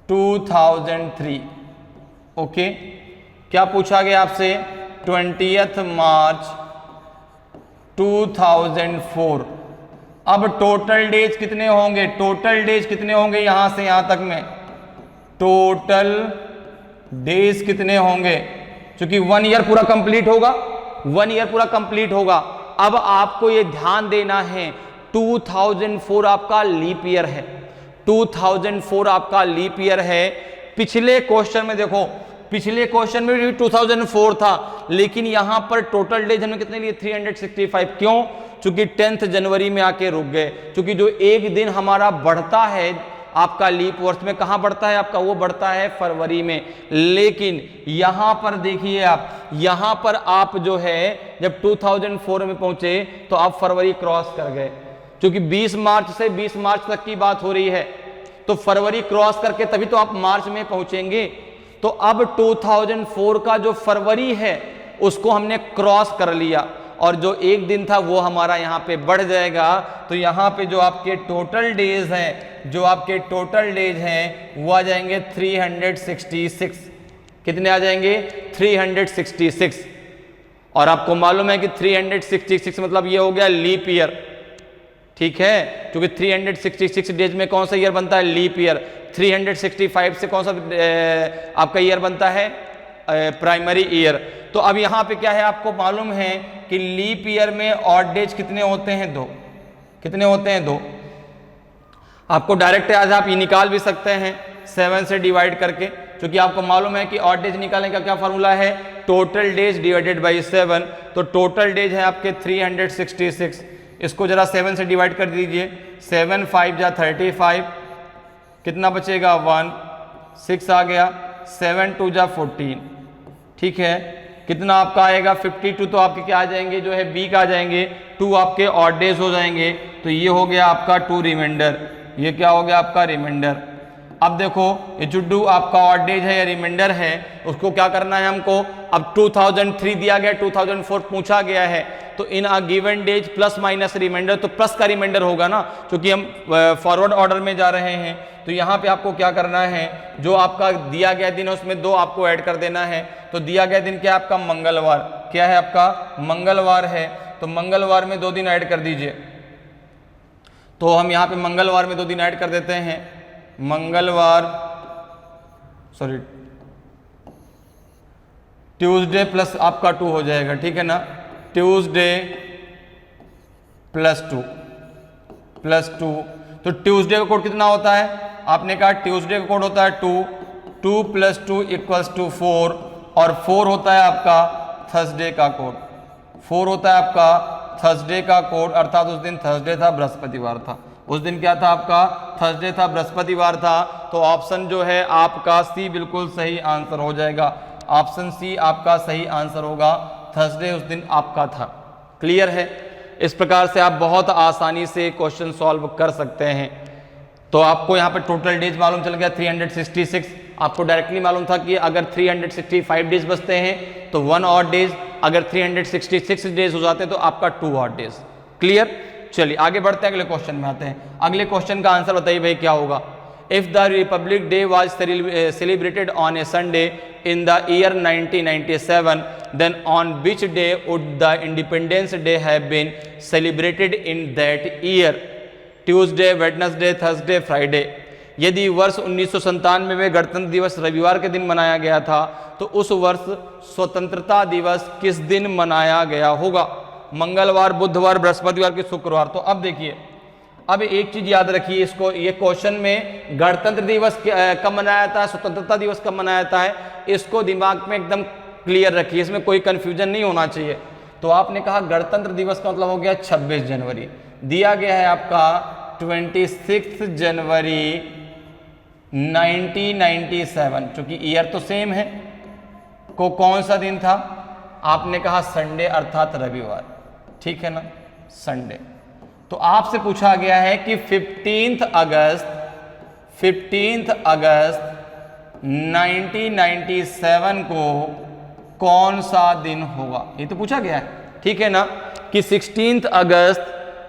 2003। ओके, क्या पूछा गया आपसे? 20th मार्च 2004। अब टोटल डेज कितने होंगे? टोटल डेज कितने होंगे यहां से यहां तक में? टोटल डेज कितने होंगे? क्योंकि 1 ईयर पूरा कंप्लीट होगा, 1 ईयर पूरा कंप्लीट होगा। अब आपको ये ध्यान देना है 2004 आपका लीप ईयर है, 2004 आपका लीप ईयर है। पिछले क्वेश्चन में देखो, पिछले क्वेश्चन में भी 2004 था, लेकिन यहां पर टोटल डेज हमने कितने लिए? 365। क्यों? क्योंकि 10 जनवरी में आके रुक गए। क्योंकि जो एक दिन हमारा बढ़ता है आपका लीप वर्ष में, कहां बढ़ता है आपका? वो बढ़ता है फरवरी में। लेकिन यहां पर देखिए आप, यहां पर आप जो है जब 2004 में पहुंचे तो आप फरवरी क्रॉस कर गए, क्योंकि 20 मार्च से 20 मार्च तक की बात हो रही है, तो फरवरी क्रॉस करके तभी तो आप मार्च में पहुंचेंगे। तो अब 2004 का जो फरवरी है उसको हमने क्रॉस कर लिया, और जो एक दिन था वो हमारा यहाँ पे बढ़ जाएगा। तो यहाँ पे जो आपके टोटल डेज हैं, जो आपके टोटल डेज हैं वो आ जाएंगे 366। कितने आ जाएंगे? 366। और आपको मालूम है कि 366 मतलब ये हो गया लीप ईयर, ठीक है? क्योंकि 366 डेज में कौन सा ईयर बनता है? Leap year. 365 से कौन सा आपका ईयर बनता है? Primary year. तो अब यहाँ पे क्या है, आपको मालूम है कि लीप ईयर में ऑड डेज कितने होते हैं? 2। कितने होते हैं? 2। आपको डायरेक्ट आज आप ये निकाल भी सकते हैं 7 से डिवाइड करके, क्योंकि आपको मालूम है कि ऑड डेज निकालने का क्या फॉर्मूला है? Total days divided by 7। तो टोटल डेज है आपके 366, इसको जरा 7 से डिवाइड कर दीजिए, 7 5 जा 35, कितना बचेगा 1, 6 आ गया, 7 2 जा 14, ठीक है। कितना आपका आएगा 52, तो आपके क्या आ जाएंगे जो है बी का आ जाएंगे, 2 आपके ऑड डेज हो जाएंगे, तो ये हो गया आपका 2 रिमाइंडर, ये क्या हो गया आपका रिमाइंडर। अब देखो ये जुड्डू आपका ऑड डेज है या रिमाइंडर है, उसको क्या करना है हमको, अब 2003 दिया गया, 2004 पूछा गया है, तो in a given days plus minus remainder, तो प्लस का रिमाइंडर होगा ना, क्योंकि हम फॉरवर्ड ऑर्डर में जा रहे हैं। तो यहाँ पे आपको क्या करना है, जो आपका दिया गया दिन है उसमें 2 आपको ऐड कर देना है। तो दिया गया दिन क्या है आपका मंगलवार, क्या है आपका मंगलवार है, तो मंगलवार में 2 दिन ऐड कर दीजिए। तो हम यहाँ पे मंगलवार में 2 दिन ऐड कर देते हैं, मंगलवार सॉरी ट्यूसडे प्लस आपका 2 हो जाएगा, ठीक है ना, ट्यूसडे प्लस 2, तो ट्यूसडे का कोड कितना होता है, आपने कहा ट्यूसडे का कोड होता है 2, 2 + 2 = 4, और 4 होता है आपका थर्सडे का कोड, 4 होता है आपका थर्सडे का कोड, अर्थात उस दिन थर्सडे था, बृहस्पतिवार था, उस दिन क्या था आपका थर्सडे था, बृहस्पतिवार था। तो ऑप्शन जो है आपका सी बिल्कुल सही आंसर हो जाएगा, ऑप्शन सी आपका सही आंसर होगा, थर्सडे उस दिन आपका था। क्लियर है? इस प्रकार से आप बहुत आसानी से क्वेश्चन सॉल्व कर सकते हैं। तो आपको यहाँ पे टोटल डेज मालूम चल गया 366, आपको डायरेक्टली मालूम था कि अगर 365 डेज बचते हैं तो 1 ऑड डेज, अगर 366 डेज हो जाते हैं तो आपका 2 ऑड डेज। क्लियर? चलिए आगे बढ़ते हैं, अगले क्वेश्चन में आते हैं। अगले क्वेश्चन का आंसर बताइए भाई क्या होगा। If the Republic day was celebrated on A Sunday in the year 1997, then on which day would the Independence Day have been celebrated in that year? Tuesday, Wednesday, Thursday, Friday। यदि वर्ष 1997 में गणतंत्र दिवस रविवार के दिन मनाया गया था तो उस वर्ष स्वतंत्रता दिवस किस दिन मनाया गया होगा? मंगलवार, बुधवार, बृहस्पतिवार की शुक्रवार। तो अब देखिए, अब एक चीज याद रखिए, इसको ये क्वेश्चन में गणतंत्र दिवस कब मनाया जाता है, स्वतंत्रता दिवस कब मनाया जाता है, इसको दिमाग में एकदम क्लियर रखिए, इसमें कोई कंफ्यूजन नहीं होना चाहिए। तो आपने कहा गणतंत्र दिवस का मतलब हो गया 26 जनवरी, दिया गया है आपका 26 जनवरी 1997, चूंकि ईयर तो सेम है, को कौन सा दिन था, आपने कहा संडे अर्थात रविवार, ठीक है ना, संडे। तो आपसे पूछा गया है कि 15 अगस्त 1997 को कौन सा दिन होगा, ये तो पूछा गया है, ठीक है ना, कि 16 अगस्त,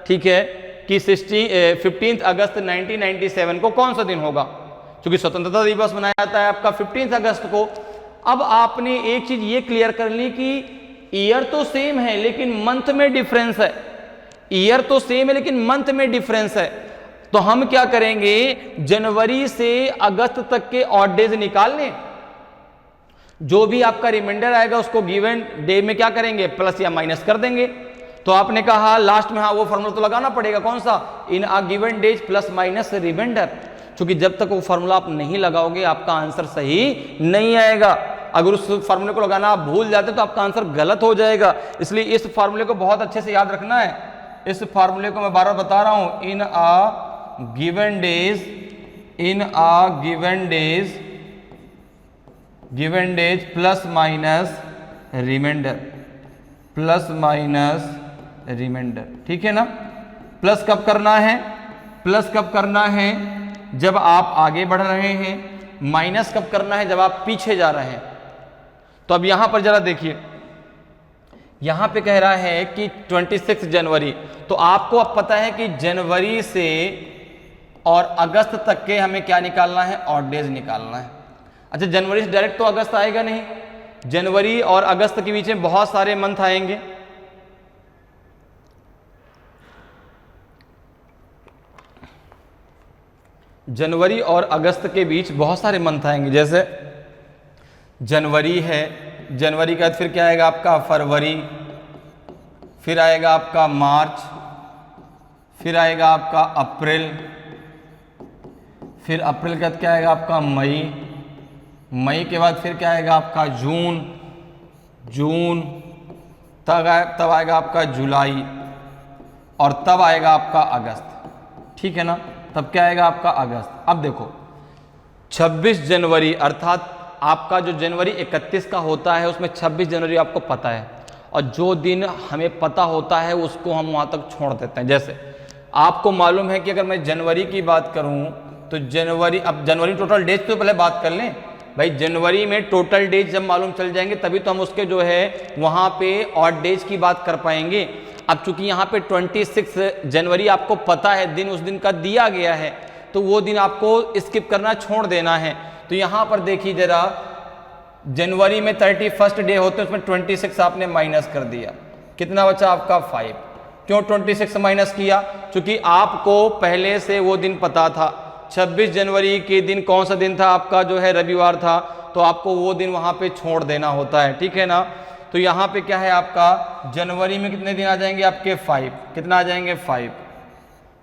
ठीक है, कि 15 अगस्त 1997 को कौन सा दिन होगा, क्योंकि स्वतंत्रता दिवस मनाया जाता है आपका 15 अगस्त को। अब आपने एक चीज ये क्लियर कर ली कि ईयर तो सेम है लेकिन मंथ में डिफरेंस है, ईयर तो सेम है लेकिन मंथ में डिफरेंस है। तो हम क्या करेंगे, जनवरी से अगस्त तक के ऑड डेज निकाल लें, जो भी आपका रिमाइंडर आएगा उसको गिवन डे में क्या करेंगे, प्लस या माइनस कर देंगे। तो आपने कहा लास्ट में, हाँ वो फॉर्मूला तो लगाना पड़ेगा, कौन सा, in a given days plus minus remainder, क्योंकि जब तक वो फॉर्मूला आप नहीं लगाओगे आपका आंसर सही नहीं आएगा। अगर उस फार्मूले को लगाना आप भूल जाते तो आपका आंसर गलत हो जाएगा। इसलिए इस फार्मूले को बहुत अच्छे से याद रखना है। इस फार्मूले को मैं बार बार बता रहा हूं, in a given days plus minus remainder, ठीक है ना। प्लस कब करना है, प्लस कब करना है जब आप आगे बढ़ रहे हैं, माइनस कब करना है जब आप पीछे जा रहे हैं। तो अब यहां पर जरा देखिए, यहां पे कह रहा है कि 26 जनवरी, तो आपको अब पता है कि जनवरी से और अगस्त तक के हमें क्या निकालना है, ऑड डेज निकालना है। अच्छा, जनवरी से डायरेक्ट तो अगस्त आएगा नहीं, जनवरी और अगस्त के बीच में बहुत सारे मंथ आएंगे। जनवरी और अगस्त के बीच बहुत सारे मंथ आएंगे, जैसे जनवरी है, जनवरी के बाद फिर क्या आएगा आपका फरवरी, फिर आएगा आपका मार्च, फिर आएगा आपका अप्रैल, फिर अप्रैल के बाद क्या आएगा आपका मई, मई के बाद फिर क्या आएगा आपका जून, तब आएगा आपका जुलाई, और तब आएगा आपका अगस्त, ठीक है ना, तब क्या आएगा आपका अगस्त। अब देखो 26 जनवरी अर्थात आपका जो जनवरी 31 का होता है उसमें 26 जनवरी आपको पता है, और जो दिन हमें पता होता है उसको हम वहाँ तक छोड़ देते हैं। जैसे आपको मालूम है कि अगर मैं जनवरी की बात करूँ तो जनवरी, अब जनवरी टोटल डेज तो पहले बात कर लें भाई, जनवरी में टोटल डेज जब मालूम चल जाएंगे तभी तो हम उसके जो है वहाँ पे ऑड डेज की बात कर पाएंगे। अब चूंकि यहाँ पे 26 जनवरी आपको पता है दिन उस दिन का दिया गया है, तो वो दिन आपको स्किप करना छोड़ देना है। तो यहाँ पर देखिए जरा, जनवरी में 31 डे होते हैं, उसमें 26 आपने माइनस कर दिया, कितना बचा आपका 5। क्यों 26 माइनस किया? क्योंकि आपको पहले से वो दिन पता था 26 जनवरी के दिन कौन सा दिन था आपका, जो है रविवार था, तो आपको वो दिन वहाँ पे छोड़ देना होता है, ठीक है ना। तो यहाँ पे क्या है आपका, जनवरी में कितने दिन आ जाएंगे आपके 5, कितना आ जाएंगे 5।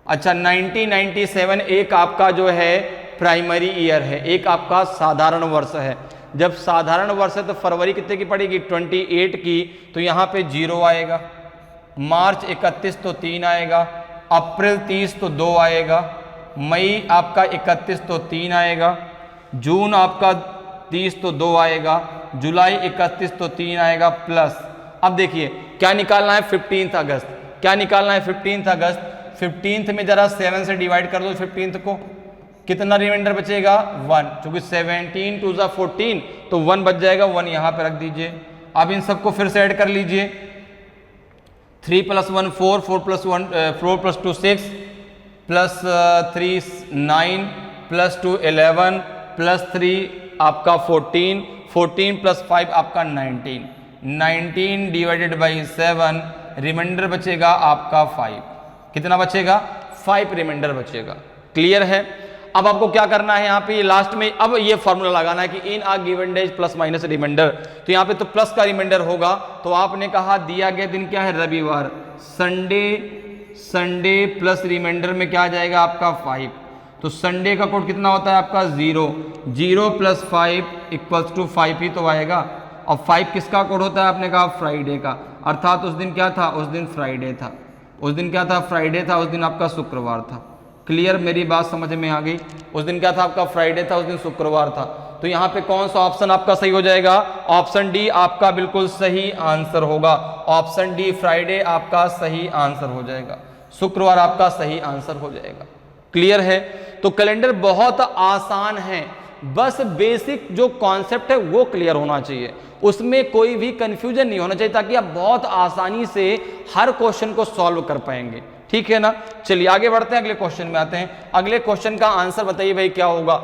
अच्छा 1997 एक आपका जो है प्राइमरी ईयर है, एक आपका साधारण वर्ष है। जब साधारण वर्ष है तो फरवरी कितने की पड़ेगी 28 की, तो यहाँ पे 0 आएगा। मार्च 31 तो 3 आएगा, अप्रैल 30 तो 2 आएगा, मई आपका 31 तो 3 आएगा, जून आपका 30 तो 2 आएगा, जुलाई 31 तो 3 आएगा प्लस। अब देखिए क्या निकालना है 15 अगस्त, क्या निकालना है 15 अगस्त। 15 में जरा 7 से डिवाइड कर दो 15 को, कितना रिमाइंडर बचेगा 1, क्योंकि 17 टू 14 तो 1 बच जाएगा, 1 यहाँ पे रख दीजिए। अब इन सबको फिर से ऐड कर लीजिए, 3 + 1 4, 4 + 2 6, प्लस 3 9, प्लस 2 11, प्लस 3 आपका 14, 14 + 5 आपका 19, 19 डिवाइडेड बाई 7, रिमाइंडर बचेगा आपका 5। कितना बचेगा 5 रिमाइंडर बचेगा। क्लियर है। अब आपको क्या करना है यहाँ पे लास्ट में, अब ये फॉर्मूला लगाना है कि in a given days plus minus remainder. तो यहाँ पे तो प्लस का रिमाइंडर होगा, तो आपने कहा दिया गया दिन क्या है रविवार, संडे प्लस रिमाइंडर में क्या आ जाएगा आपका 5। तो संडे का कोड कितना होता है आपका 0, 0 + 5 = 5 ही तो आएगा। और 5 किसका कोड होता है, आपने कहा फ्राइडे का, अर्थात उस दिन क्या था, उस दिन फ्राइडे था, उस दिन क्या था फ्राइडे था, उस दिन आपका शुक्रवार था। क्लियर, मेरी बात समझ में आ गई। उस दिन क्या था आपका फ्राइडे था, उस दिन शुक्रवार था। तो यहाँ पे कौन सा ऑप्शन आपका सही हो जाएगा, ऑप्शन डी आपका बिल्कुल सही आंसर होगा। ऑप्शन डी फ्राइडे आपका सही आंसर हो जाएगा, शुक्रवार आपका सही आंसर हो जाएगा। क्लियर है। तो कैलेंडर बहुत आसान है, बस बेसिक जो कॉन्सेप्ट है वो क्लियर होना चाहिए, उसमें कोई भी कंफ्यूजन नहीं होना चाहिए, ताकि आप बहुत आसानी से हर क्वेश्चन को सॉल्व कर पाएंगे। ठीक है ना। चलिए आगे बढ़ते हैं, अगले क्वेश्चन में आते हैं। अगले क्वेश्चन का आंसर बताइए भाई क्या होगा।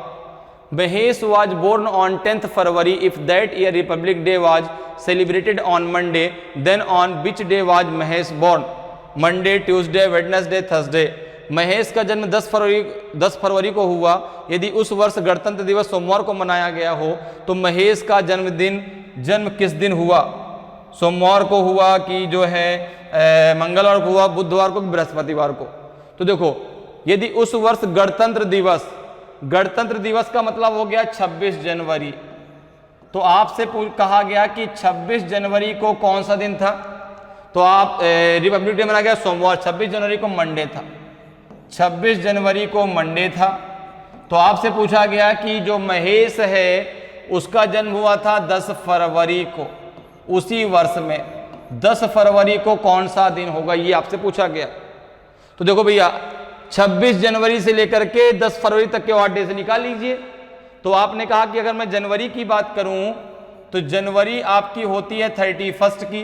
Mahesh was born on 10th February. If that year Republic Day was celebrated on Monday, then on which day was Mahesh born? Monday, Tuesday, Wednesday, Thursday. Mahesh का जन्म 10 फरवरी को हुआ। यदि उस वर्ष गणतंत्र दिवस सोमवार को मनाया गया हो तो महेश का जन्म किस दिन हुआ? सोमवार को हुआ कि जो है मंगलवार को हुआ, बुधवार को, बृहस्पतिवार को? तो देखो यदि उस वर्ष गणतंत्र दिवस का मतलब हो गया 26 जनवरी। तो आपसे कहा गया कि 26 जनवरी को कौन सा दिन था? तो आप रिपब्लिक डे मनाया गया सोमवार, 26 जनवरी को मंडे था, 26 जनवरी को मंडे था। तो आपसे पूछा गया कि जो महेश है उसका जन्म हुआ था 10 फरवरी को, उसी वर्ष में 10 फरवरी को कौन सा दिन होगा, ये आपसे पूछा गया। तो देखो भैया 26 जनवरी से लेकर के 10 फरवरी तक के ऑड डेज निकाल लीजिए। तो आपने कहा कि अगर मैं जनवरी की बात करूं तो जनवरी आपकी होती है 31 की,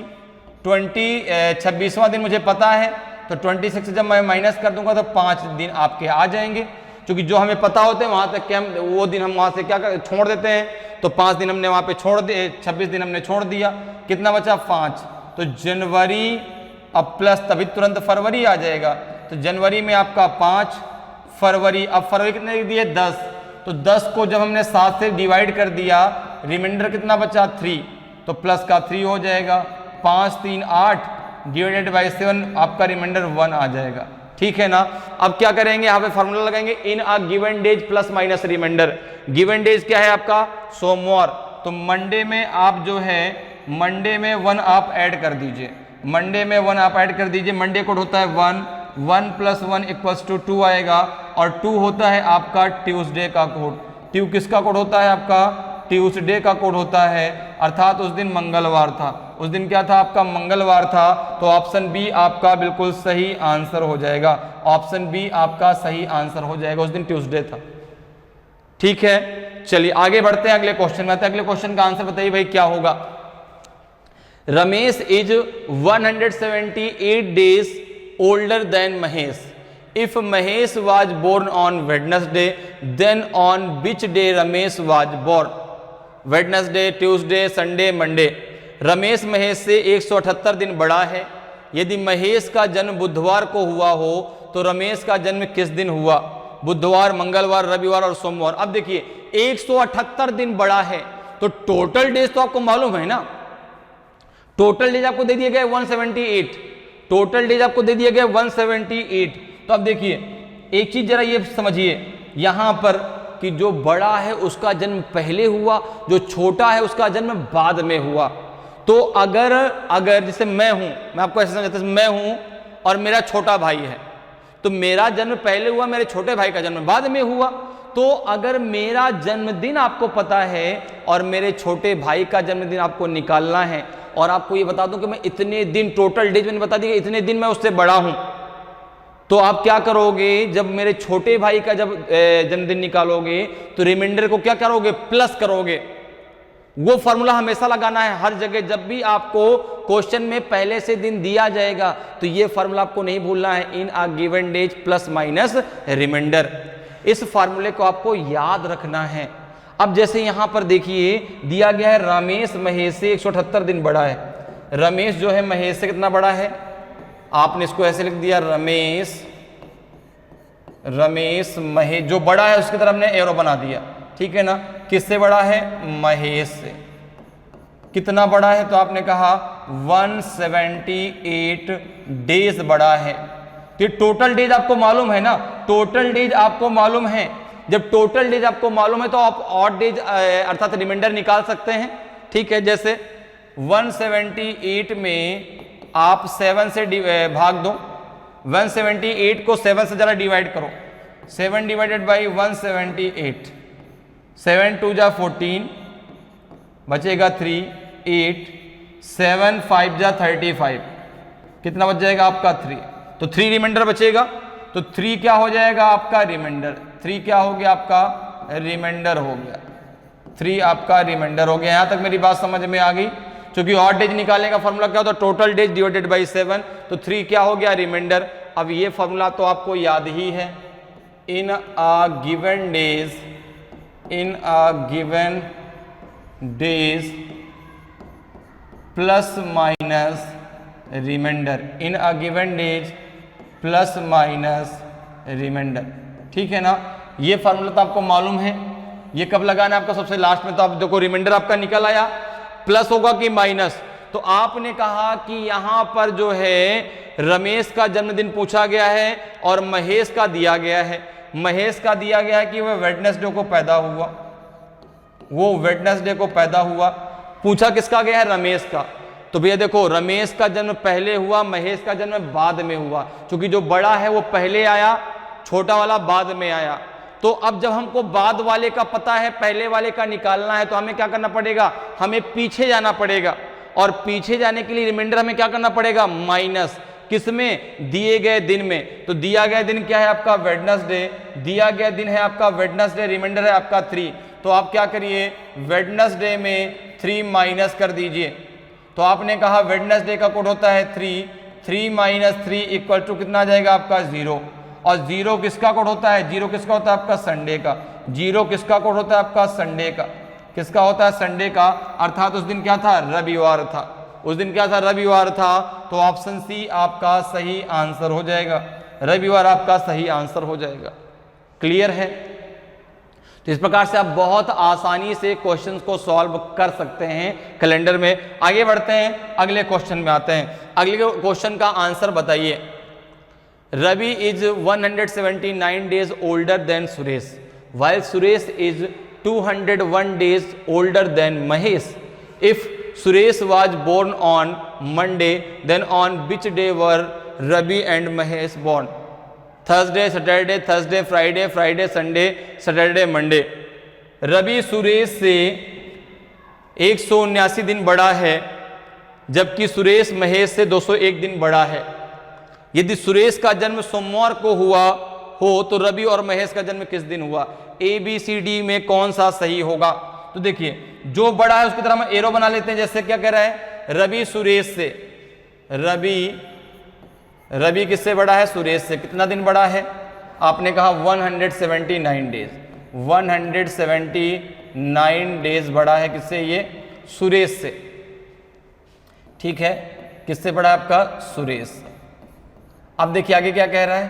26वां दिन मुझे पता है, तो 26 से जब मैं माइनस कर दूंगा तो 5 दिन आपके आ जाएंगे, क्योंकि जो हमें पता होते हैं वहां तक के हम वो दिन हम वहां से क्या छोड़ देते हैं। तो 5 दिन हमने वहां पे छोड़ दिए, 26 दिन हमने छोड़ दिया, कितना बचा 5। तो जनवरी अब प्लस तभी तुरंत फरवरी आ जाएगा। तो जनवरी में आपका 5, फरवरी, अब फरवरी कितने दिए 10, तो 10 को जब हमने 7 से डिवाइड कर दिया, रिमाइंडर कितना बचा 3, तो प्लस का 3 हो जाएगा। 5 3 8 डिवाइडेड बाई 7 आपका रिमाइंडर 1 आ जाएगा। ठीक है ना। अब क्या करेंगे, यहाँ पे फॉर्मूला लगाएंगे in a given days plus minus remainder. Given days क्या है आपका सोमवार, तो मंडे में आप जो है मंडे में 1 आप ऐड कर दीजिए, मंडे में 1 आप ऐड कर दीजिए, मंडे कोड होता है 1, 1 + 1 = 2 आएगा, और 2 होता है आपका ट्यूसडे का कोड। ट्यू किसका कोड होता है आपका? ट्यूसडे का कोड होता है, अर्थात उस दिन मंगलवार था। उस दिन क्या था आपका? मंगलवार था। तो ऑप्शन बी आपका बिल्कुल सही आंसर हो जाएगा। ऑप्शन बी आपका सही आंसर हो जाएगा, उस दिन ट्यूसडे था। ठीक है, चलिए आगे बढ़ते हैं, अगले क्वेश्चन में आते हैं। अगले क्वेश्चन का आंसर बताइए भाई क्या होगा। Ramesh is 178 days older than Mahesh. If Mahesh was born on Wednesday, then on which day Ramesh was born? Wednesday, Tuesday, Sunday, Monday. Ramesh Mahesh से 178 दिन बड़ा है। यदि महेश का जन्म बुधवार को हुआ हो तो रमेश का जन्म किस दिन हुआ? बुधवार, मंगलवार, रविवार और सोमवार। अब देखिए 178 दिन बड़ा है तो टोटल डेज तो आपको मालूम है ना, टोटल डेज आपको दे दिया गया 178, टोटल डेज आपको दे दिया गया 178। तो अब देखिए एक चीज जरा ये समझिए यहां पर कि जो बड़ा है उसका जन्म पहले हुआ, जो छोटा है उसका जन्म बाद में हुआ। तो अगर जैसे मैं आपको ऐसे समझाता हूं, मैं हूं और मेरा छोटा भाई है, तो मेरा जन्म पहले हुआ, मेरे छोटे भाई का जन्म बाद में हुआ। तो अगर मेरा जन्मदिन आपको पता है और मेरे छोटे भाई का जन्मदिन आपको निकालना है, और आपको ये बता दूं कि मैं इतने दिन, टोटल डेज मैंने बता दिया इतने दिन मैं उससे बड़ा हूं, तो आप क्या करोगे? जब मेरे छोटे भाई का जब जन्मदिन निकालोगे तो रिमाइंडर को क्या करोगे? प्लस करोगे। वो फॉर्मूला हमेशा लगाना है हर जगह। जब भी आपको क्वेश्चन में पहले से दिन दिया जाएगा तो ये फॉर्मूला आपको नहीं भूलना है, in a given days plus minus remainder. इस फॉर्मूले को आपको याद रखना है। अब जैसे यहां पर देखिए दिया गया है रमेश महेश से 178 दिन बड़ा है। रमेश जो है महेश से कितना बड़ा है? आपने इसको ऐसे लिख दिया रमेश महेश, जो बड़ा है उसकी तरफ हमने एरो बना दिया, ठीक है ना। किससे बड़ा है? महेश से। कितना बड़ा है? तो आपने कहा 178 डेज बड़ा है। तो टोटल डेज आपको मालूम है ना, टोटल डेज आपको मालूम है। जब टोटल डेज आपको मालूम है तो आप ऑड डेज अर्थात रिमाइंडर निकाल सकते हैं, ठीक है। जैसे 178 में आप 7 से भाग दो, 178 को 7 से जरा डिवाइड करो, 7 डिवाइडेड बाई 178, 7 2 जा 14, बचेगा 3, 8, 7 5 जा 35, कितना बच जाएगा आपका? 3। तो 3 रिमाइंडर बचेगा, तो 3 क्या हो जाएगा आपका? रिमाइंडर। 3 क्या हो गया आपका? रिमाइंडर हो गया। 3 आपका रिमाइंडर हो गया। यहां तक मेरी बात समझ में आ गई? क्योंकि ऑड डेज निकालने का फॉर्मूला क्या होता है? Total days divided by 7। तो 3 क्या हो गया? रिमाइंडर। अब ये फॉर्मूला तो आपको याद ही है, in a given days plus minus remainder, in a given days plus minus remainder, ठीक है ना। ये फॉर्मूला तो आपको मालूम है। ये कब लगाना है आपका? सबसे लास्ट में। तो आप देखो रिमाइंडर आपका निकल आया, प्लस होगा कि माइनस? तो आपने कहा कि यहां पर जो है रमेश का जन्मदिन पूछा गया है और महेश का दिया गया है। महेश का दिया गया है कि वह वेडनेसडे को पैदा हुआ, वो वेडनेसडे को पैदा हुआ। पूछा किसका गया है? रमेश का। तो भैया देखो रमेश का जन्म पहले हुआ, महेश का जन्म बाद में हुआ। क्योंकि जो बड़ा है वो पहले आया, छोटा वाला बाद में आया। तो अब जब हमको बाद वाले का पता है, पहले वाले का निकालना है, तो हमें क्या करना पड़ेगा? हमें पीछे जाना पड़ेगा। और पीछे जाने के लिए रिमाइंडर हमें क्या करना पड़ेगा? माइनस। किसमें? दिए गए दिन में। तो दिया गया दिन क्या है आपका? वेडनेसडे। दिया गया दिन है आपका वेडनेसडे, रिमाइंडर है आपका 3। तो आप क्या करिए? वेडनेसडे में 3 माइनस कर दीजिए। तो आपने कहा वेडनेसडे का कोड होता है 3, 3 माइनस 3 इक्वल टू कितना आ जाएगा आपका? 0। और 0 किसका कोड होता है? 0 किसका होता है आपका? संडे का। 0 किसका कोड होता है आपका? संडे का। किसका होता है? संडे का। अर्थात उस दिन क्या था? रविवार था। उस दिन क्या था? रविवार था। तो ऑप्शन सी आपका सही आंसर हो जाएगा। रविवार आपका सही आंसर हो जाएगा। क्लियर है? तो इस प्रकार से आप बहुत आसानी से क्वेश्चंस को सॉल्व कर सकते हैं कैलेंडर में। आगे बढ़ते हैं, अगले क्वेश्चन में आते हैं। अगले क्वेश्चन का आंसर बताइए। Ravi is 179 days older than Suresh, while Suresh is 201 days older than Mahesh. If Suresh was born on Monday. Then on which day were Ravi and Mahesh born? Thursday, Saturday, Thursday, Friday, Friday, Sunday, Saturday, Monday. Ravi Suresh से 179 दिन बड़ा है, जबकि सुरेश महेश से 201 दिन बड़ा है। यदि सुरेश का जन्म सोमवार को हुआ हो तो रवि और महेश का जन्म किस दिन हुआ? ए बी सी डी में कौन सा सही होगा? तो देखिए जो बड़ा है उसकी तरह हम एरो बना लेते हैं। जैसे क्या कह रहा है, रवि सुरेश से, रवि किससे बड़ा है? सुरेश से। कितना दिन बड़ा है? आपने कहा 179 डेज। 179 डेज बड़ा है किससे? ये सुरेश से। ठीक है, किससे बड़ा है आपका? सुरेश। अब देखिए आगे क्या कह रहा है,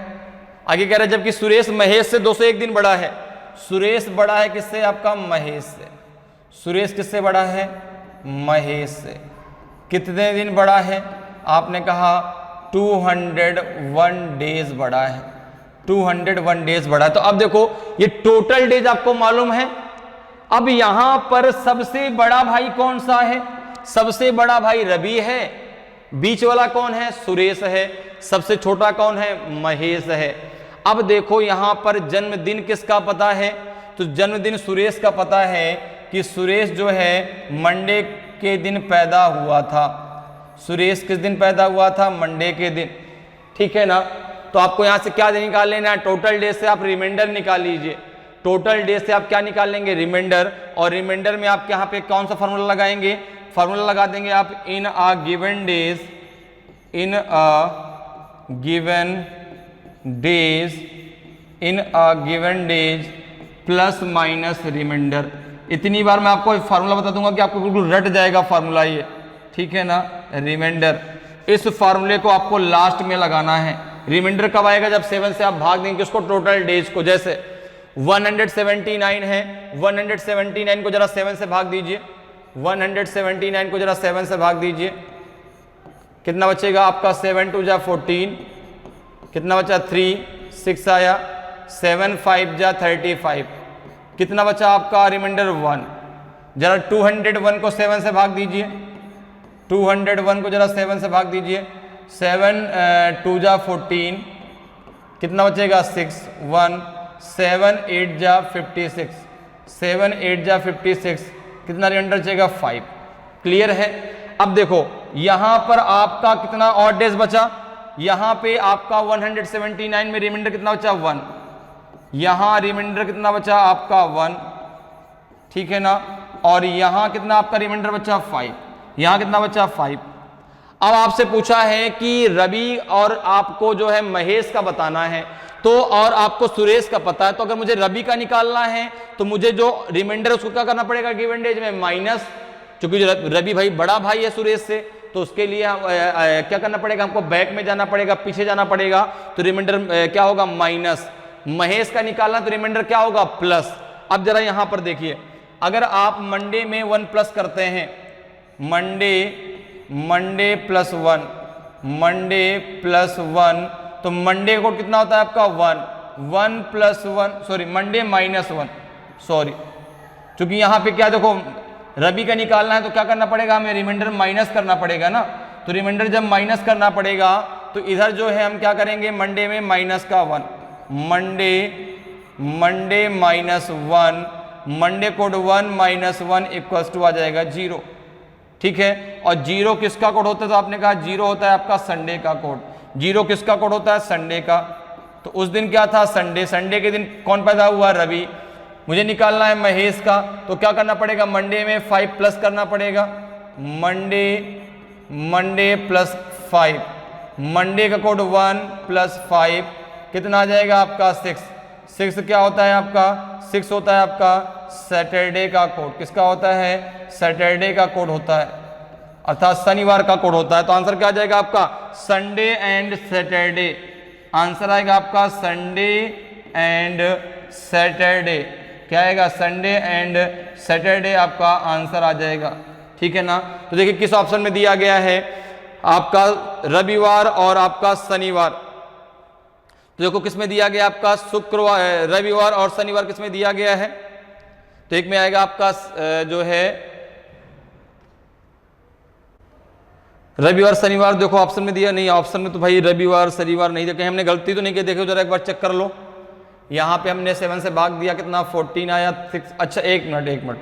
आगे कह रहा है जबकि सुरेश महेश से 201 दिन बड़ा है। सुरेश बड़ा है किससे? आपका महेश से। सुरेश किससे बड़ा है? महेश से। कितने दिन बड़ा है? आपने कहा 201 डेज बड़ा है। 201 डेज बड़ा है। तो अब देखो ये टोटल डेज आपको मालूम है। अब यहां पर सबसे बड़ा भाई कौन सा है? सबसे बड़ा भाई रवि है। बीच वाला कौन है? सुरेश है। सबसे छोटा कौन है? महेश है। अब देखो यहां पर जन्मदिन किसका पता है? तो जन्मदिन सुरेश का पता है कि सुरेश जो है मंडे के दिन पैदा हुआ था। सुरेश किस दिन पैदा हुआ था? मंडे के दिन। ठीक है ना? तो आपको यहां से क्या निकाल लेना है? टोटल डेज से आप रिमाइंडर निकाल लीजिए। टोटल डेज से आप क्या निकाल लेंगे? रिमाइंडर। और रिमाइंडर में आप यहाँ पे कौन सा फॉर्मूला लगाएंगे? फॉर्मूला लगा देंगे आप in a given days, in a given days, in a given days plus minus remainder. इतनी बार मैं आपको फार्मूला बता दूंगा कि आपको बिल्कुल रट जाएगा फार्मूला ये। ठीक है ना? रिमाइंडर। इस फार्मूले को आपको लास्ट में लगाना है। रिमाइंडर कब आएगा? जब 7 से आप भाग देंगे उसको, टोटल डेज को। जैसे 179 है, 179 को जरा 7 से भाग दीजिए। 179 को जरा 7 से भाग दीजिए। कितना बचेगा आपका? 7 2 जा 14। कितना बचा? 3 6 आया। 7 5 जा 35। कितना बचा आपका? रिमाइंडर 1। जरा 201 को 7 से भाग दीजिए। 201 को जरा 7 से भाग दीजिए। 7 2 जा 14। कितना बचेगा? 6 1। 7 8 जा 56। 7 8 जा 56। कितना रिमाइंडर बचेगा? 5। क्लियर है? अब देखो यहां पर आपका कितना और डेज बचा? यहां पे आपका 179 में रिमाइंडर कितना बचा? 1। यहां रिमाइंडर कितना बचा? आपका 1। ठीक है ना? और यहां कितना आपका रिमाइंडर बचा? 5। यहां कितना बचा? 5। अब आपसे पूछा है कि रवि और आपको जो है महेश का बताना है, तो और आपको सुरेश का पता है। तो अगर मुझे रवि का निकालना है तो मुझे जो रिमाइंडर उसको क्या करना पड़ेगा? गिवन डेज में माइनस, क्योंकि रवि भाई बड़ा भाई है सुरेश से, तो उसके लिए क्या करना पड़ेगा? हमको बैक में जाना पड़ेगा, पीछे जाना पड़ेगा। तो रिमाइंडर क्या होगा? माइनस। महेश का निकालना तो रिमाइंडर क्या होगा? प्लस। अब जरा यहां पर देखिए, अगर आप मंडे में 1 प्लस करते हैं, मंडे प्लस 1, मंडे प्लस 1, तो मंडे को कितना होता है आपका? 1 plus 1, sorry Monday minus 1, sorry, क्योंकि यहां पे क्या देखो रवि का निकालना है तो क्या करना पड़ेगा? हमें रिमाइंडर माइनस करना पड़ेगा ना। तो रिमाइंडर जब माइनस करना पड़ेगा तो इधर जो है हम क्या करेंगे? मंडे में माइनस का 1, Monday minus 1, Monday code 1 minus 1 equals to आ जाएगा 0। ठीक है? और 0 किसका कोड होता है? तो आपने कहा 0 होता है आपका संडे का कोड। 0 किसका कोड होता है? संडे का। तो उस दिन क्या था? संडे। संडे के दिन कौन पैदा हुआ? रवि। मुझे निकालना है महेश का, तो क्या करना पड़ेगा? मंडे में 5 प्लस करना पड़ेगा। मंडे प्लस 5, मंडे का कोड 1 प्लस 5 कितना आ जाएगा आपका? 6। 6 क्या होता है आपका? 6 होता है आपका सैटरडे का कोड। किसका होता है? सैटरडे का कोड होता है, अर्थात शनिवार का कोड होता है। तो आंसर क्या आ जाएगा आपका? Sunday and Saturday. आंसर आएगा आपका संडे एंड सैटरडे। क्या आएगा? संडे एंड सैटरडे आपका आंसर आ जाएगा। ठीक है ना? तो देखिए किस ऑप्शन में दिया गया है आपका रविवार और आपका शनिवार। तो देखो किस में दिया गया आपका? शुक्रवार, रविवार और शनिवार किस में दिया गया है? तो एक में आएगा आपका जो है रविवार शनिवार देखो ऑप्शन में दिया नहीं, ऑप्शन में तो भाई रविवार शनिवार नहीं दिया, कहीं हमने गलती तो नहीं की, देखो जरा एक बार चेक कर लो। यहाँ पे हमने 7 से भाग दिया, कितना 14 आया 6। अच्छा एक मिनट,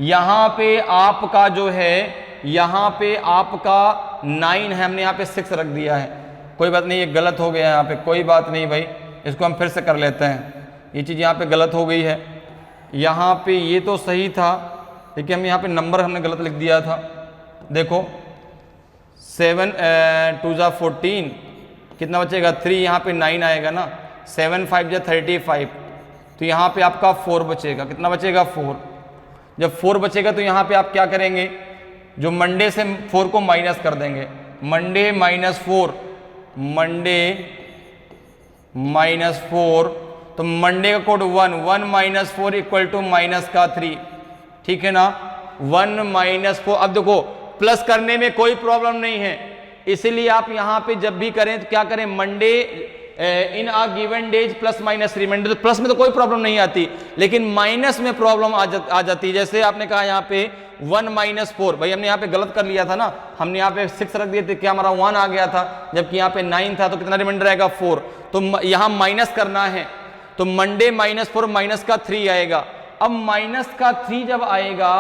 यहाँ पे आपका जो है, यहाँ पे आपका 9 है, हमने यहाँ पे 6 रख दिया है। कोई बात नहीं, ये गलत हो गया यहाँ पे, कोई बात नहीं भाई, इसको हम फिर से कर लेते हैं। ये चीज़ यहाँ पे गलत हो गई है, यहाँ पे ये तो सही था लेकिन हम यहाँ पे नंबर हमने गलत लिख दिया था। देखो 7 2 जा 14, कितना बचेगा 3, यहाँ पे 9 आएगा ना, 7 5 जा 35, तो यहाँ पे आपका 4 बचेगा। कितना बचेगा 4। जब 4 बचेगा तो यहाँ पे आप क्या करेंगे, जो मंडे से 4 को माइनस कर देंगे, मंडे -4, मंडे -4, तो मंडे का कोड 1 -4 इक्वल टू -3, ठीक है ना। 1 - 4, अब देखो प्लस करने में कोई प्रॉब्लम नहीं है, इसीलिए आप यहां पे जब भी करें तो क्या करें, Monday in a given days +- reminder, तो प्लस में तो कोई प्रॉब्लम नहीं आती, लेकिन माइनस में प्रॉब्लम आ जाती है। जैसे आपने कहा यहाँ पे 1 - 4, भाई हमने यहाँ पे गलत कर लिया था ना, हमने यहाँ पे 6 रख दिए थे, क्या हमारा 1 आ गया था, जबकि यहाँ पे 9 था, तो कितना रिमाइंडर आएगा 4। तो यहाँ माइनस करना है, तो मंडे -4 -3 आएगा। अब -3 जब आएगा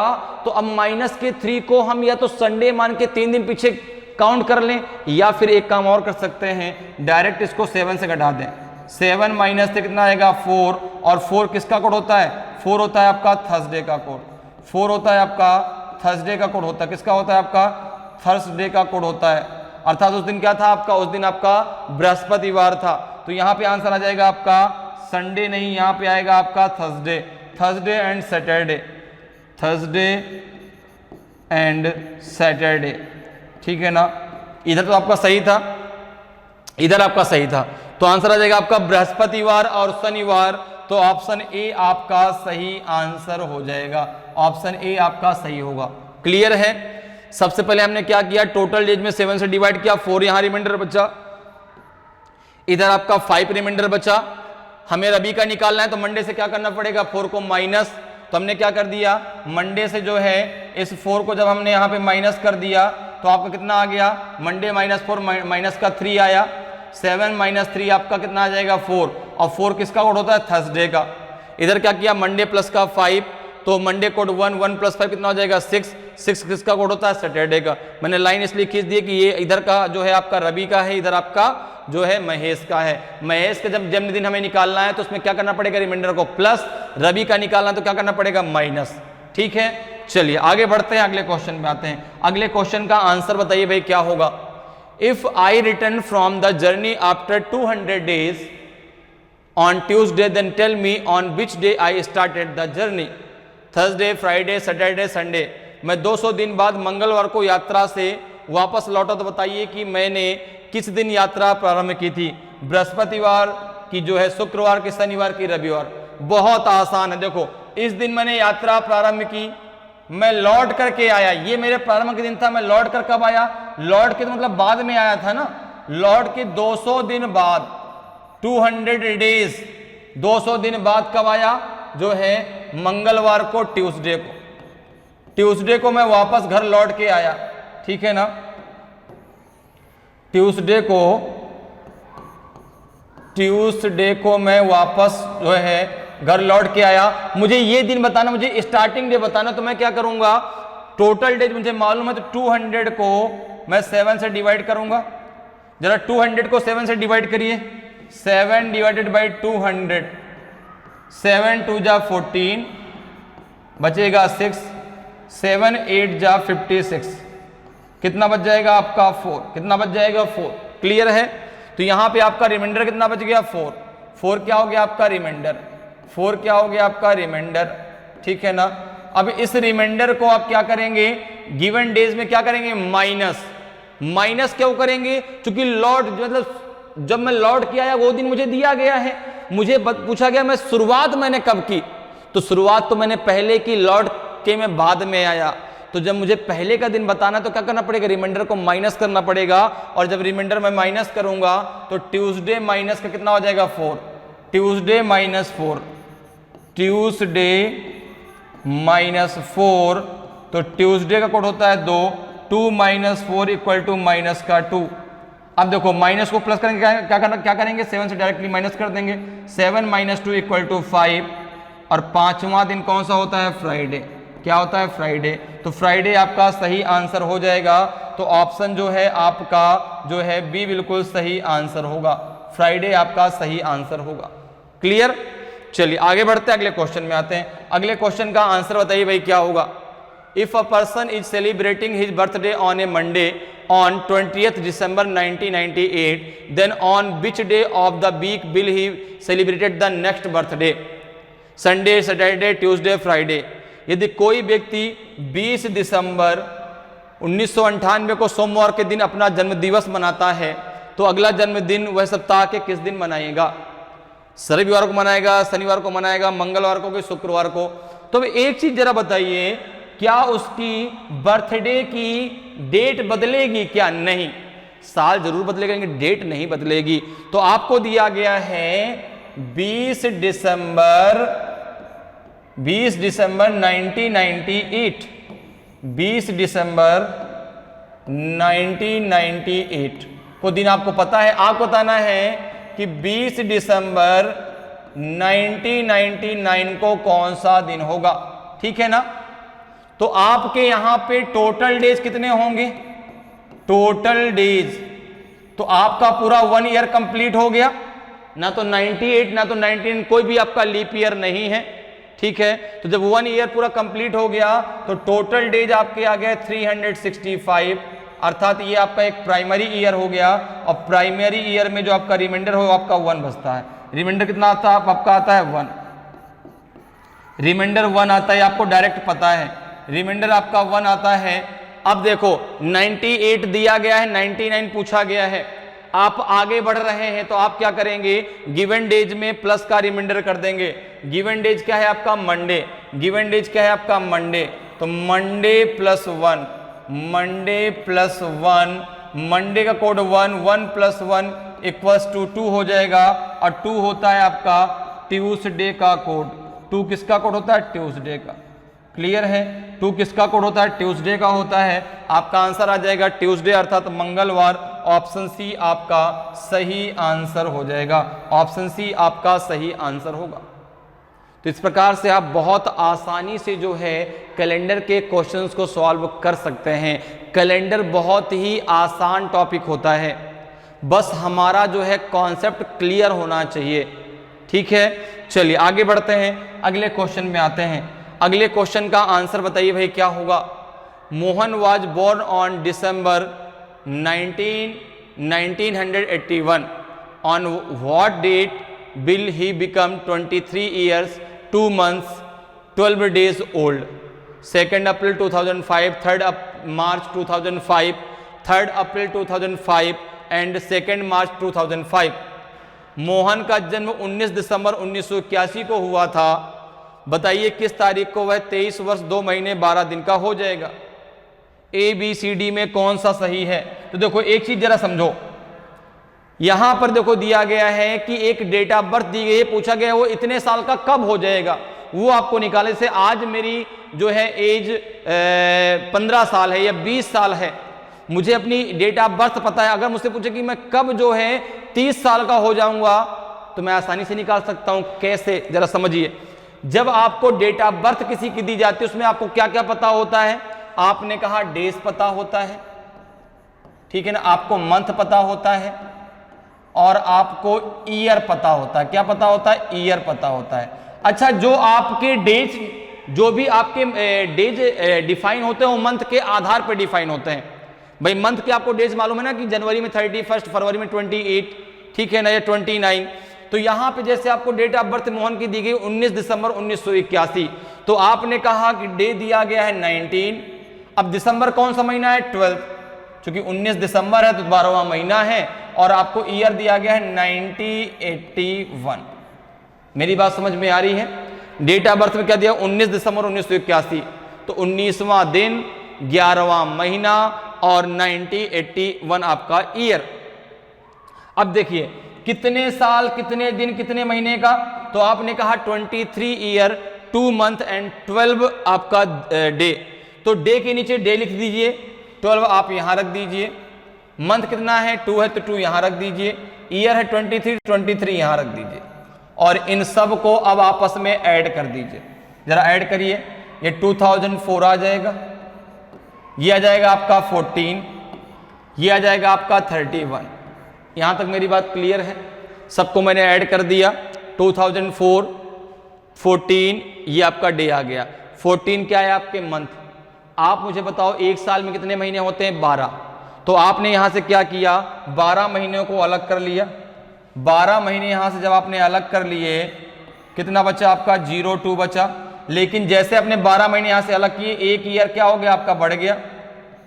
तो अब -3 को हम या तो संडे मान के 3 दिन पीछे काउंट कर लें, या फिर एक काम और कर सकते हैं, डायरेक्ट इसको 7 से घटा दें। 7 - से कितना आएगा 4, और 4 किसका कोड होता है, 4 होता है आपका थर्सडे का कोड, 4 होता है आपका थर्सडे का कोड होता है। किसका होता है, आपका थर्सडे का कोड होता है, अर्थात उस दिन क्या था आपका, उस दिन आपका बृहस्पतिवार था। तो यहाँ पे आंसर आ जाएगा आपका संडे नहीं, यहाँ पे आएगा आपका Thursday, Thursday and Saturday, Thursday and Saturday, ठीक है ना। इधर तो आपका सही था, इधर आपका सही था, तो आंसर आ जाएगा आपका बृहस्पतिवार और शनिवार, तो ऑप्शन ए आपका सही आंसर हो जाएगा, ऑप्शन ए आपका सही होगा। क्लियर है। सबसे पहले हमने क्या किया, टोटल डेज में 7 से डिवाइड किया, 4 यहां रिमाइंडर बचा, इधर आपका 5 रिमाइंडर बचा। हमें रवि का निकालना है तो मंडे से क्या करना पड़ेगा, 4 को माइनस, तो हमने क्या कर दिया, मंडे से जो है इस 4 को जब हमने यहाँ पे माइनस कर दिया तो आपका कितना आ गया, मंडे -4 -3 आया, 7 - 3 आपका कितना आ जाएगा 4, और 4 किसका कोड होता है, थर्सडे का। इधर क्या किया, मंडे प्लस का 5, तो मंडे कोड 1, 1 + 5 कितना हो जाएगा 6, 6 किसका कोड होता है, सैटरडे का। मैंने लाइन इसलिए खींच दी कि ये इधर का जो है आपका रवि का है, इधर आपका जो है महेश का है। महेश का जब जन्मदिन हमें निकालना है तो उसमें क्या करना पड़ेगा, रिमाइंडर को प्लस, रवि का निकालना तो क्या करना पड़ेगा, माइनस, ठीक है। चलिए आगे बढ़ते हैं, अगले क्वेश्चन में आते हैं। अगले क्वेश्चन का आंसर बताइए भाई क्या होगा। If I return from the journey after 200 days on Tuesday, then tell me on which day I started the journey, Thursday, Friday, Saturday, Sunday. मैं 200 दिन बाद मंगलवार को यात्रा से वापस लौटा, तो बताइए कि मैंने किस दिन यात्रा प्रारंभ की थी, बृहस्पतिवार की, जो है शुक्रवार की, शनिवार की, रविवार। बहुत आसान है, देखो इस दिन मैंने यात्रा प्रारंभ की, मैं लौट करके आया, ये मेरे प्रारंभ के दिन था, मैं लौट कर कब आया, लौट के तो मतलब बाद में आया था ना, लौट के 200 दिन बाद, 200 डेज, 200 दिन बाद कब आया, जो है मंगलवार को, ट्यूसडे को, ट्यूसडे को मैं वापस घर लौट के आया, ठीक है ना। ट्यूसडे को मैं वापस जो है घर लौट के आया। मुझे ये दिन बताना, मुझे स्टार्टिंग डे बताना, तो मैं क्या करूंगा, टोटल डेज मुझे मालूम है, तो 200 को मैं 7 से डिवाइड करूंगा। जरा 200 को 7 से डिवाइड करिए, 7 / 200, 7 2 जा 14, बचेगा 6, 7 8 जा 56, कितना बच जाएगा आपका 4, कितना बच जाएगा 4। क्लियर है। तो यहां पे आपका रिमाइंडर कितना बच गया 4, 4 क्या हो गया आपका रिमाइंडर, 4 क्या हो गया आपका रिमाइंडर, ठीक है ना। अब इस रिमाइंडर को आप क्या करेंगे, गिवन डेज में क्या करेंगे, माइनस, माइनस क्यों करेंगे, क्योंकि लौट मतलब जब मैं लौट के आया वो दिन मुझे दिया गया है, मुझे पूछा गया मैं शुरुआत मैंने कब की, तो शुरुआत तो मैंने पहले की, लौट के मैं बाद में आया। तो जब मुझे पहले का दिन बताना तो क्या करना पड़ेगा, रिमाइंडर को माइनस करना पड़ेगा, और जब रिमाइंडर में माइनस करूंगा तो ट्यूसडे माइनस का कितना हो जाएगा 4, ट्यूसडे -4, ट्यूसडे -4, तो ट्यूसडे का कोड होता है 2, 2 माइनस 4 इक्वल टू माइनस का 2। अब देखो माइनस को प्लस करेंगे, क्या करेंगे, 7 से डायरेक्टली माइनस कर देंगे। 7 माइनस 2 इक्वल टू 5। और 5वां दिन कौन सा होता है, फ्राइडे। क्या होता है, फ्राइडे। तो फ्राइडे आपका सही आंसर हो जाएगा। तो ऑप्शन जो है आपका जो है बी बिल्कुल सही आंसर होगा। फ्राइडे आपका सही आंसर होगा। क्लियर। चलिए आगे बढ़ते हैं, अगले क्वेश्चन में आते हैं। अगले क्वेश्चन का आंसर बताइए भाई क्या होगा। If a person is celebrating his birthday on A Monday on 20th December 1998, then on which day of the week will he celebrated the next birthday? Sunday, Saturday, Tuesday, Friday। यदि कोई व्यक्ति 20 दिसंबर 1998 को सोमवार के दिन अपना जन्मदिवस मनाता है तो अगला जन्मदिन वह सप्ताह के किस दिन मनाएगा? रविवार को मनाएगा, शनिवार को मनाएगा, मंगलवार को कि शुक्रवार को? तो एक चीज जरा बताइए, क्या उसकी बर्थडे की डेट बदलेगी क्या? नहीं, साल जरूर बदलेगा लेकिन डेट नहीं बदलेगी। तो आपको दिया गया है 20 दिसंबर 1998। 20 दिसंबर 1998 को दिन आपको पता है। आपको बताना है कि 20 दिसंबर 1999 को कौन सा दिन होगा। ठीक है ना। तो आपके यहां पे टोटल डेज कितने होंगे? टोटल डेज तो आपका पूरा 1 ईयर कंप्लीट हो गया। ना तो 98 ना तो 19, कोई भी आपका लीप ईयर नहीं है। ठीक है। तो जब 1 ईयर पूरा कंप्लीट हो गया तो टोटल डेज आपके आ गए 365। अर्थात ये आपका एक प्राइमरी ईयर हो गया। और प्राइमरी ईयर में जो आपका रिमाइंडर हो आपका 1 बचता है। रिमाइंडर कितना आता है आपका? आता है 1। रिमाइंडर 1 आता है, आपको डायरेक्ट पता है। रिमाइंडर आपका 1 आता है। अब देखो 98 दिया गया है, 99 पूछा गया है। आप आगे बढ़ रहे हैं तो आप क्या करेंगे, गिवन डेज में प्लस का रिमाइंडर कर देंगे। गिवन डेज क्या है आपका? मंडे। गिवन डेज क्या है आपका? मंडे। तो Monday plus 1, Monday plus 1, Monday का कोड 1, 1 प्लस 1 इक्वल्स टू 2 हो जाएगा। और 2 होता है आपका ट्यूसडे का कोड। 2 किसका कोड होता है? ट्यूसडे का। क्लियर है। 2 किसका कोड होता है? ट्यूसडे का होता है। आपका आंसर आ जाएगा ट्यूसडे अर्थात मंगलवार। ऑप्शन सी आपका सही आंसर हो जाएगा। ऑप्शन सी आपका सही आंसर होगा। तो इस प्रकार से आप बहुत आसानी से जो है कैलेंडर के क्वेश्चंस को सॉल्व कर सकते हैं। कैलेंडर बहुत ही आसान टॉपिक होता है, बस हमारा जो है कॉन्सेप्ट क्लियर होना चाहिए। ठीक है। चलिए आगे बढ़ते हैं, अगले क्वेश्चन में आते हैं। अगले क्वेश्चन का आंसर बताइए भाई क्या होगा। Mohan was born on December 1981। On what date will he become 23 years 2 months 12 days old? 2 April 2005, 3 March 2005, 3 April 2005 and 2 March 2005। Mohan का जन्म 19 दिसंबर 1981 को हुआ था। बताइए किस तारीख को वह 23 वर्ष 2 महीने 12 दिन का हो जाएगा? ए बी सी डी में कौन सा सही है? तो देखो एक चीज जरा समझो, यहां पर देखो दिया गया है कि एक डेट ऑफ बर्थ दी गई है, पूछा गया वो इतने साल का कब हो जाएगा, वो आपको निकाले से आज मेरी जो है एज 15 साल है या 20 साल है, मुझे अपनी डेट ऑफ बर्थ पता है। अगर मुझसे पूछे कि मैं कब जो है 30 साल का हो जाऊंगा तो मैं आसानी से निकाल सकता हूं। कैसे? जरा समझिए। जब आपको डेट ऑफ बर्थ किसी की दी जाती है उसमें आपको क्या क्या पता होता है? आपने कहा डेज पता होता है, ठीक है ना, आपको मंथ पता होता है और आपको ईयर पता होता है। क्या पता होता है? ईयर पता होता है। अच्छा, जो आपके डेज, जो भी आपके डेज डिफाइन होते हैं वो मंथ के आधार पर डिफाइन होते हैं। भाई मंथ के आपको डेज मालूम है ना कि जनवरी में 31, फरवरी में 28, ठीक है ना, या 29। तो यहां पे जैसे आपको डेट ऑफ बर्थ मोहन की दी गई 19 दिसंबर 1981, तो आपने कहा कि डे दिया गया है 19। अब दिसंबर कौन सा महीना है? 12। चूंकि 19 दिसंबर है तो 12वां महीना है। और आपको ईयर दिया गया है 1981। मेरी बात समझ में आ रही है? डेट ऑफ बर्थ में क्या दिया? 19 दिसंबर 1981। तो 19वां दिन, 11वां महीना और 1981 आपका ईयर। अब देखिए कितने साल, कितने दिन, कितने महीने का? तो आपने कहा 23 ईयर 2 मंथ एंड 12 आपका डे। तो डे के नीचे डे लिख दीजिए 12 आप यहां रख दीजिए, मंथ कितना है 2 है तो 2 यहां रख दीजिए, ईयर है 23, 23 यहां रख दीजिए और इन सब को अब आपस में ऐड कर दीजिए। जरा ऐड करिए, ये 2004 आ जाएगा, ये आ जाएगा आपका 14, ये आ जाएगा आपका 31। यहां तक मेरी बात क्लियर है? सबको मैंने ऐड कर दिया, 2004, 14, ये आपका डे आ गया, 14 क्या है आपके मंथ। आप मुझे बताओ एक साल में कितने महीने होते हैं? 12। तो आपने यहां से क्या किया, 12 महीनों को अलग कर लिया। 12 महीने यहां से जब आपने अलग कर लिए, कितना बचा आपका? 02 बचा। लेकिन जैसे आपने 12 महीने यहां से अलग किए, एक ईयर क्या हो गया आपका? बढ़ गया,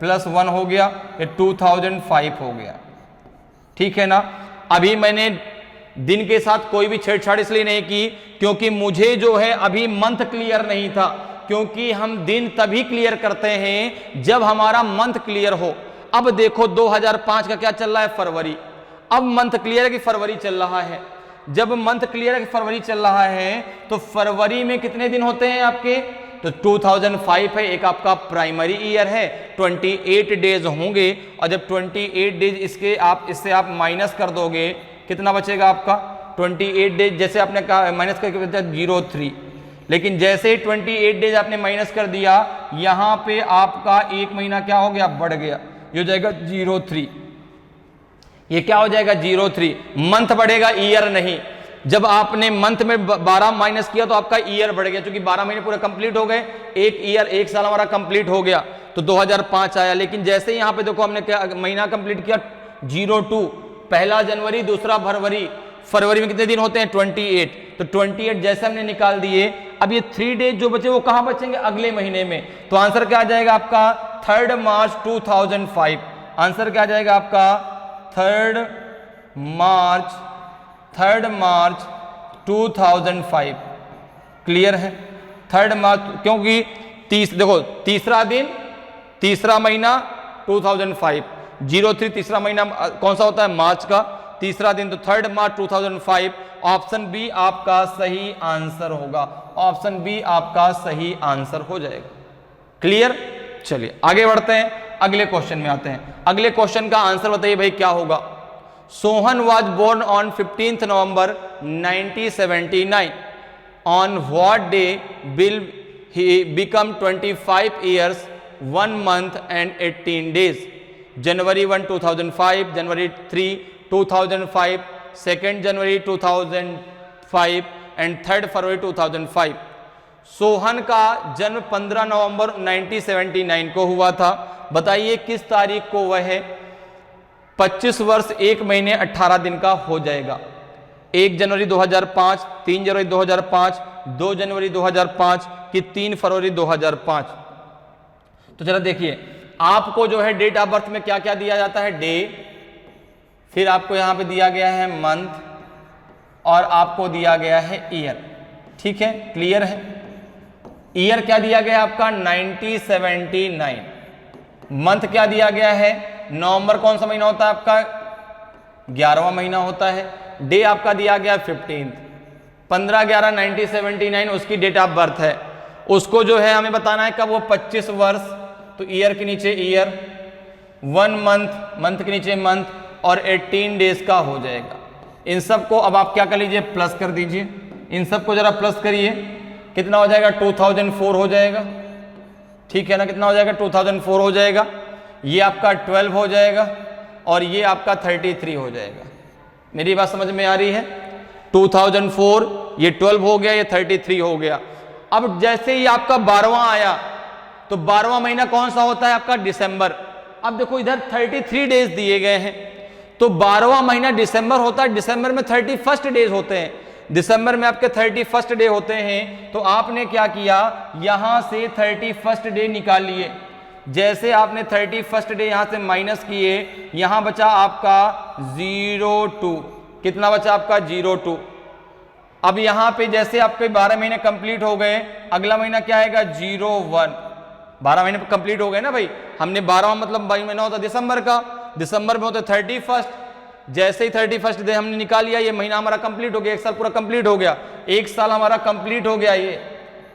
+1 हो गया, ये 2005 हो गया। ठीक है ना? अभी मैंने दिन के साथ कोई भी छेड़छाड़ इसलिए नहीं की क्योंकि मुझे जो है अभी मंथ क्लियर नहीं था, क्योंकि हम दिन तभी क्लियर करते हैं जब हमारा मंथ क्लियर हो। अब देखो 2005 का क्या चल रहा है? फरवरी। अब मंथ क्लियर है कि फरवरी चल रहा है? जब मंथ क्लियर है कि फरवरी चल रहा है तो फरवरी में कितने दिन होते हैं आपके? तो 2005 है, एक आपका प्राइमरी ईयर है, 28 डेज होंगे और जब 28 डेज इससे आप माइनस कर दोगे, कितना बचेगा आपका? 28 डेज जैसे आपने कहा माइनस करके 03, लेकिन जैसे ही 28 डेज आपने माइनस कर दिया, यहां पे आपका एक महीना क्या हो गया? बढ़ गया, ये हो जाएगा 03। ये क्या हो जाएगा? 03। मंथ बढ़ेगा, ईयर नहीं। जब आपने मंथ में 12 माइनस किया तो आपका ईयर बढ़ गया, क्योंकि 12 महीने पूरे कंप्लीट हो गए, एक ईयर, एक साल हमारा कंप्लीट हो गया, तो 2005 आया। लेकिन जैसे ही यहां पे देखो हमने क्या महीना कंप्लीट किया? 02, पहला जनवरी, दूसरा फरवरी। फरवरी में कितने दिन होते हैं? 28। तो 28 जैसे हमने निकाल दिए, अब ये 3 डेज जो बचे वो कहां बचेंगे? अगले महीने में। तो आंसर क्या आ जाएगा आपका? 3 मार्च 2005। आंसर क्या आ जाएगा आपका? 3 मार्च 2005। क्लियर है? 3 मार्च, क्योंकि देखो तीसरा दिन, तीसरा महीना 2005, 03 तीसरा महीना कौन सा होता है? मार्च का तीसरा दिन, तो 3 मार्च 2005। ऑप्शन बी आपका सही आंसर होगा, ऑप्शन बी आपका सही आंसर हो जाएगा। क्लियर? चलिए आगे बढ़ते हैं, अगले क्वेश्चन में आते हैं। अगले क्वेश्चन का आंसर बताइए भाई क्या होगा? Sohan was born on 15 November 1979। On what day will he become 25 years 1 month and 18 days? January 1, 2005, January 3, 2005, 2 January 2005 and 3 February 2005। Sohan का जन्म 15 नवंबर 1979 को हुआ था। बताइए किस तारीख को वह 25 वर्ष 1 महीने 18 दिन का हो जाएगा? 1 जनवरी 2005, 3 जनवरी 2005, 2 जनवरी 2005 कि 3 फरवरी 2005? तो जरा देखिए, आपको जो है डेट ऑफ बर्थ में क्या क्या दिया जाता है? डे, फिर आपको यहां पे दिया गया है मंथ और आपको दिया गया है ईयर। ठीक है, क्लियर है? ईयर क्या दिया गया आपका? 1979। मंथ क्या दिया गया है? नवंबर कौन सा महीना होता है आपका? 11वां महीना होता है। डे आपका दिया गया 15, 15/11/1979 उसकी डेट ऑफ बर्थ है। उसको जो है हमें बताना है कब वो 25 वर्ष, तो ईयर के नीचे ईयर, 1 मंथ, मंथ के नीचे मंथ और 18 डेज का हो जाएगा। इन सब को अब आप क्या कर लीजिए? प्लस कर दीजिए। इन सब को जरा प्लस करिए, कितना हो जाएगा? 2004 हो जाएगा। ठीक है ना? कितना हो जाएगा? 2004 हो जाएगा। ये आपका 12 हो जाएगा और ये आपका 33 हो जाएगा। मेरी बात समझ में आ रही है? 2004, ये 12 हो गया, ये 33 हो गया। अब जैसे ही आपका 12वां आया, तो 12वां महीना कौन सा होता है आपका? दिसंबर। अब देखो इधर 33 डेज दिए गए हैं, तो 12वां महीना दिसंबर होता है। दिसंबर में 31 डेज होते हैं, दिसंबर में आपके 31 डे होते हैं। तो आपने क्या किया? यहां से 31 डे निकाल लिए। जैसे आपने 31 डे यहां से माइनस किए, यहां बचा आपका 02। कितना बचा आपका? 02। अब यहां पे जैसे आपके 12 महीने कंप्लीट हो गए, अगला महीना क्या आएगा? 01। 12 महीने कंप्लीट हो गए ना भाई। हमने 12वां मतलब 22 महीना होता दिसंबर का, दिसंबर में होता 31। जैसे ही 31 डे हमने निकाल लिया, ये महीना हमारा कंप्लीट हो गया, एक साल पूरा कंप्लीट हो गया, एक साल हमारा कंप्लीट हो गया। ये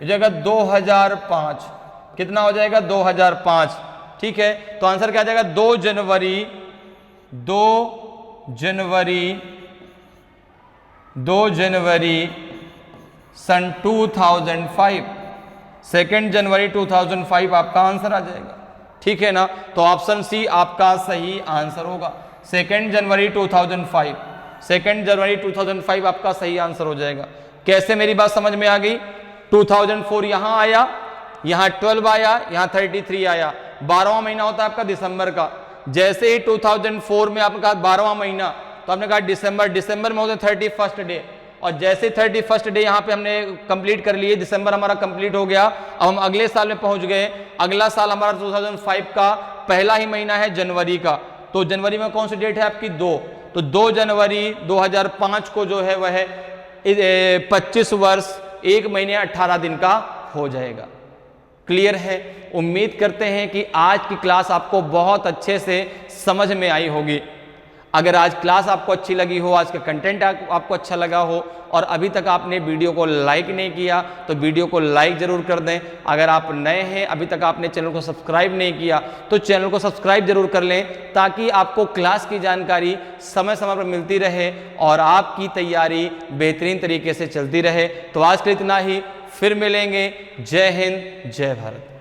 जगह 2005, कितना हो जाएगा? 2005। ठीक है, तो आंसर क्या आ जाएगा 2 जनवरी सन 2005, 2 जनवरी 2005 आपका आंसर आ जाएगा। ठीक है ना, तो ऑप्शन सी आपका सही आंसर होगा। 2 जनवरी 2005, 2 जनवरी 2005 आपका सही आंसर हो जाएगा। कैसे, मेरी बात समझ में आ गई? 2004 यहां आया, यहां 12 आया, यहां 33 आया। 12वां महीना होता है आपका दिसंबर का। जैसे ही 2004 में आपने कहा 12वां महीना, तो आपने कहा दिसंबर, दिसंबर में होता है 31st डे, और जैसे 31st डे यहाँ पे हमने कंप्लीट कर लिए, दिसंबर हमारा कंप्लीट हो गया। अब हम अगले साल में पहुंच गए। अगला साल हमारा 2005 का पहला ही महीना है जनवरी का। तो जनवरी में कौन सी डेट है आपकी? 2। तो 2 जनवरी 2005 को जो है वह 25 वर्ष 1 महीने 18 दिन का हो जाएगा। क्लियर है? उम्मीद करते हैं कि आज की क्लास आपको बहुत अच्छे से समझ में आई होगी। अगर आज क्लास आपको अच्छी लगी हो, आज का कंटेंट आपको अच्छा लगा हो, और अभी तक आपने वीडियो को लाइक नहीं किया तो वीडियो को लाइक जरूर कर दें। अगर आप नए हैं, अभी तक आपने चैनल को सब्सक्राइब नहीं किया तो चैनल को सब्सक्राइब जरूर कर लें, ताकि आपको क्लास की जानकारी समय समय पर मिलती रहे और आपकी तैयारी बेहतरीन तरीके से चलती रहे। तो आज के लिए इतना ही, फिर मिलेंगे। जय हिंद, जय भारत।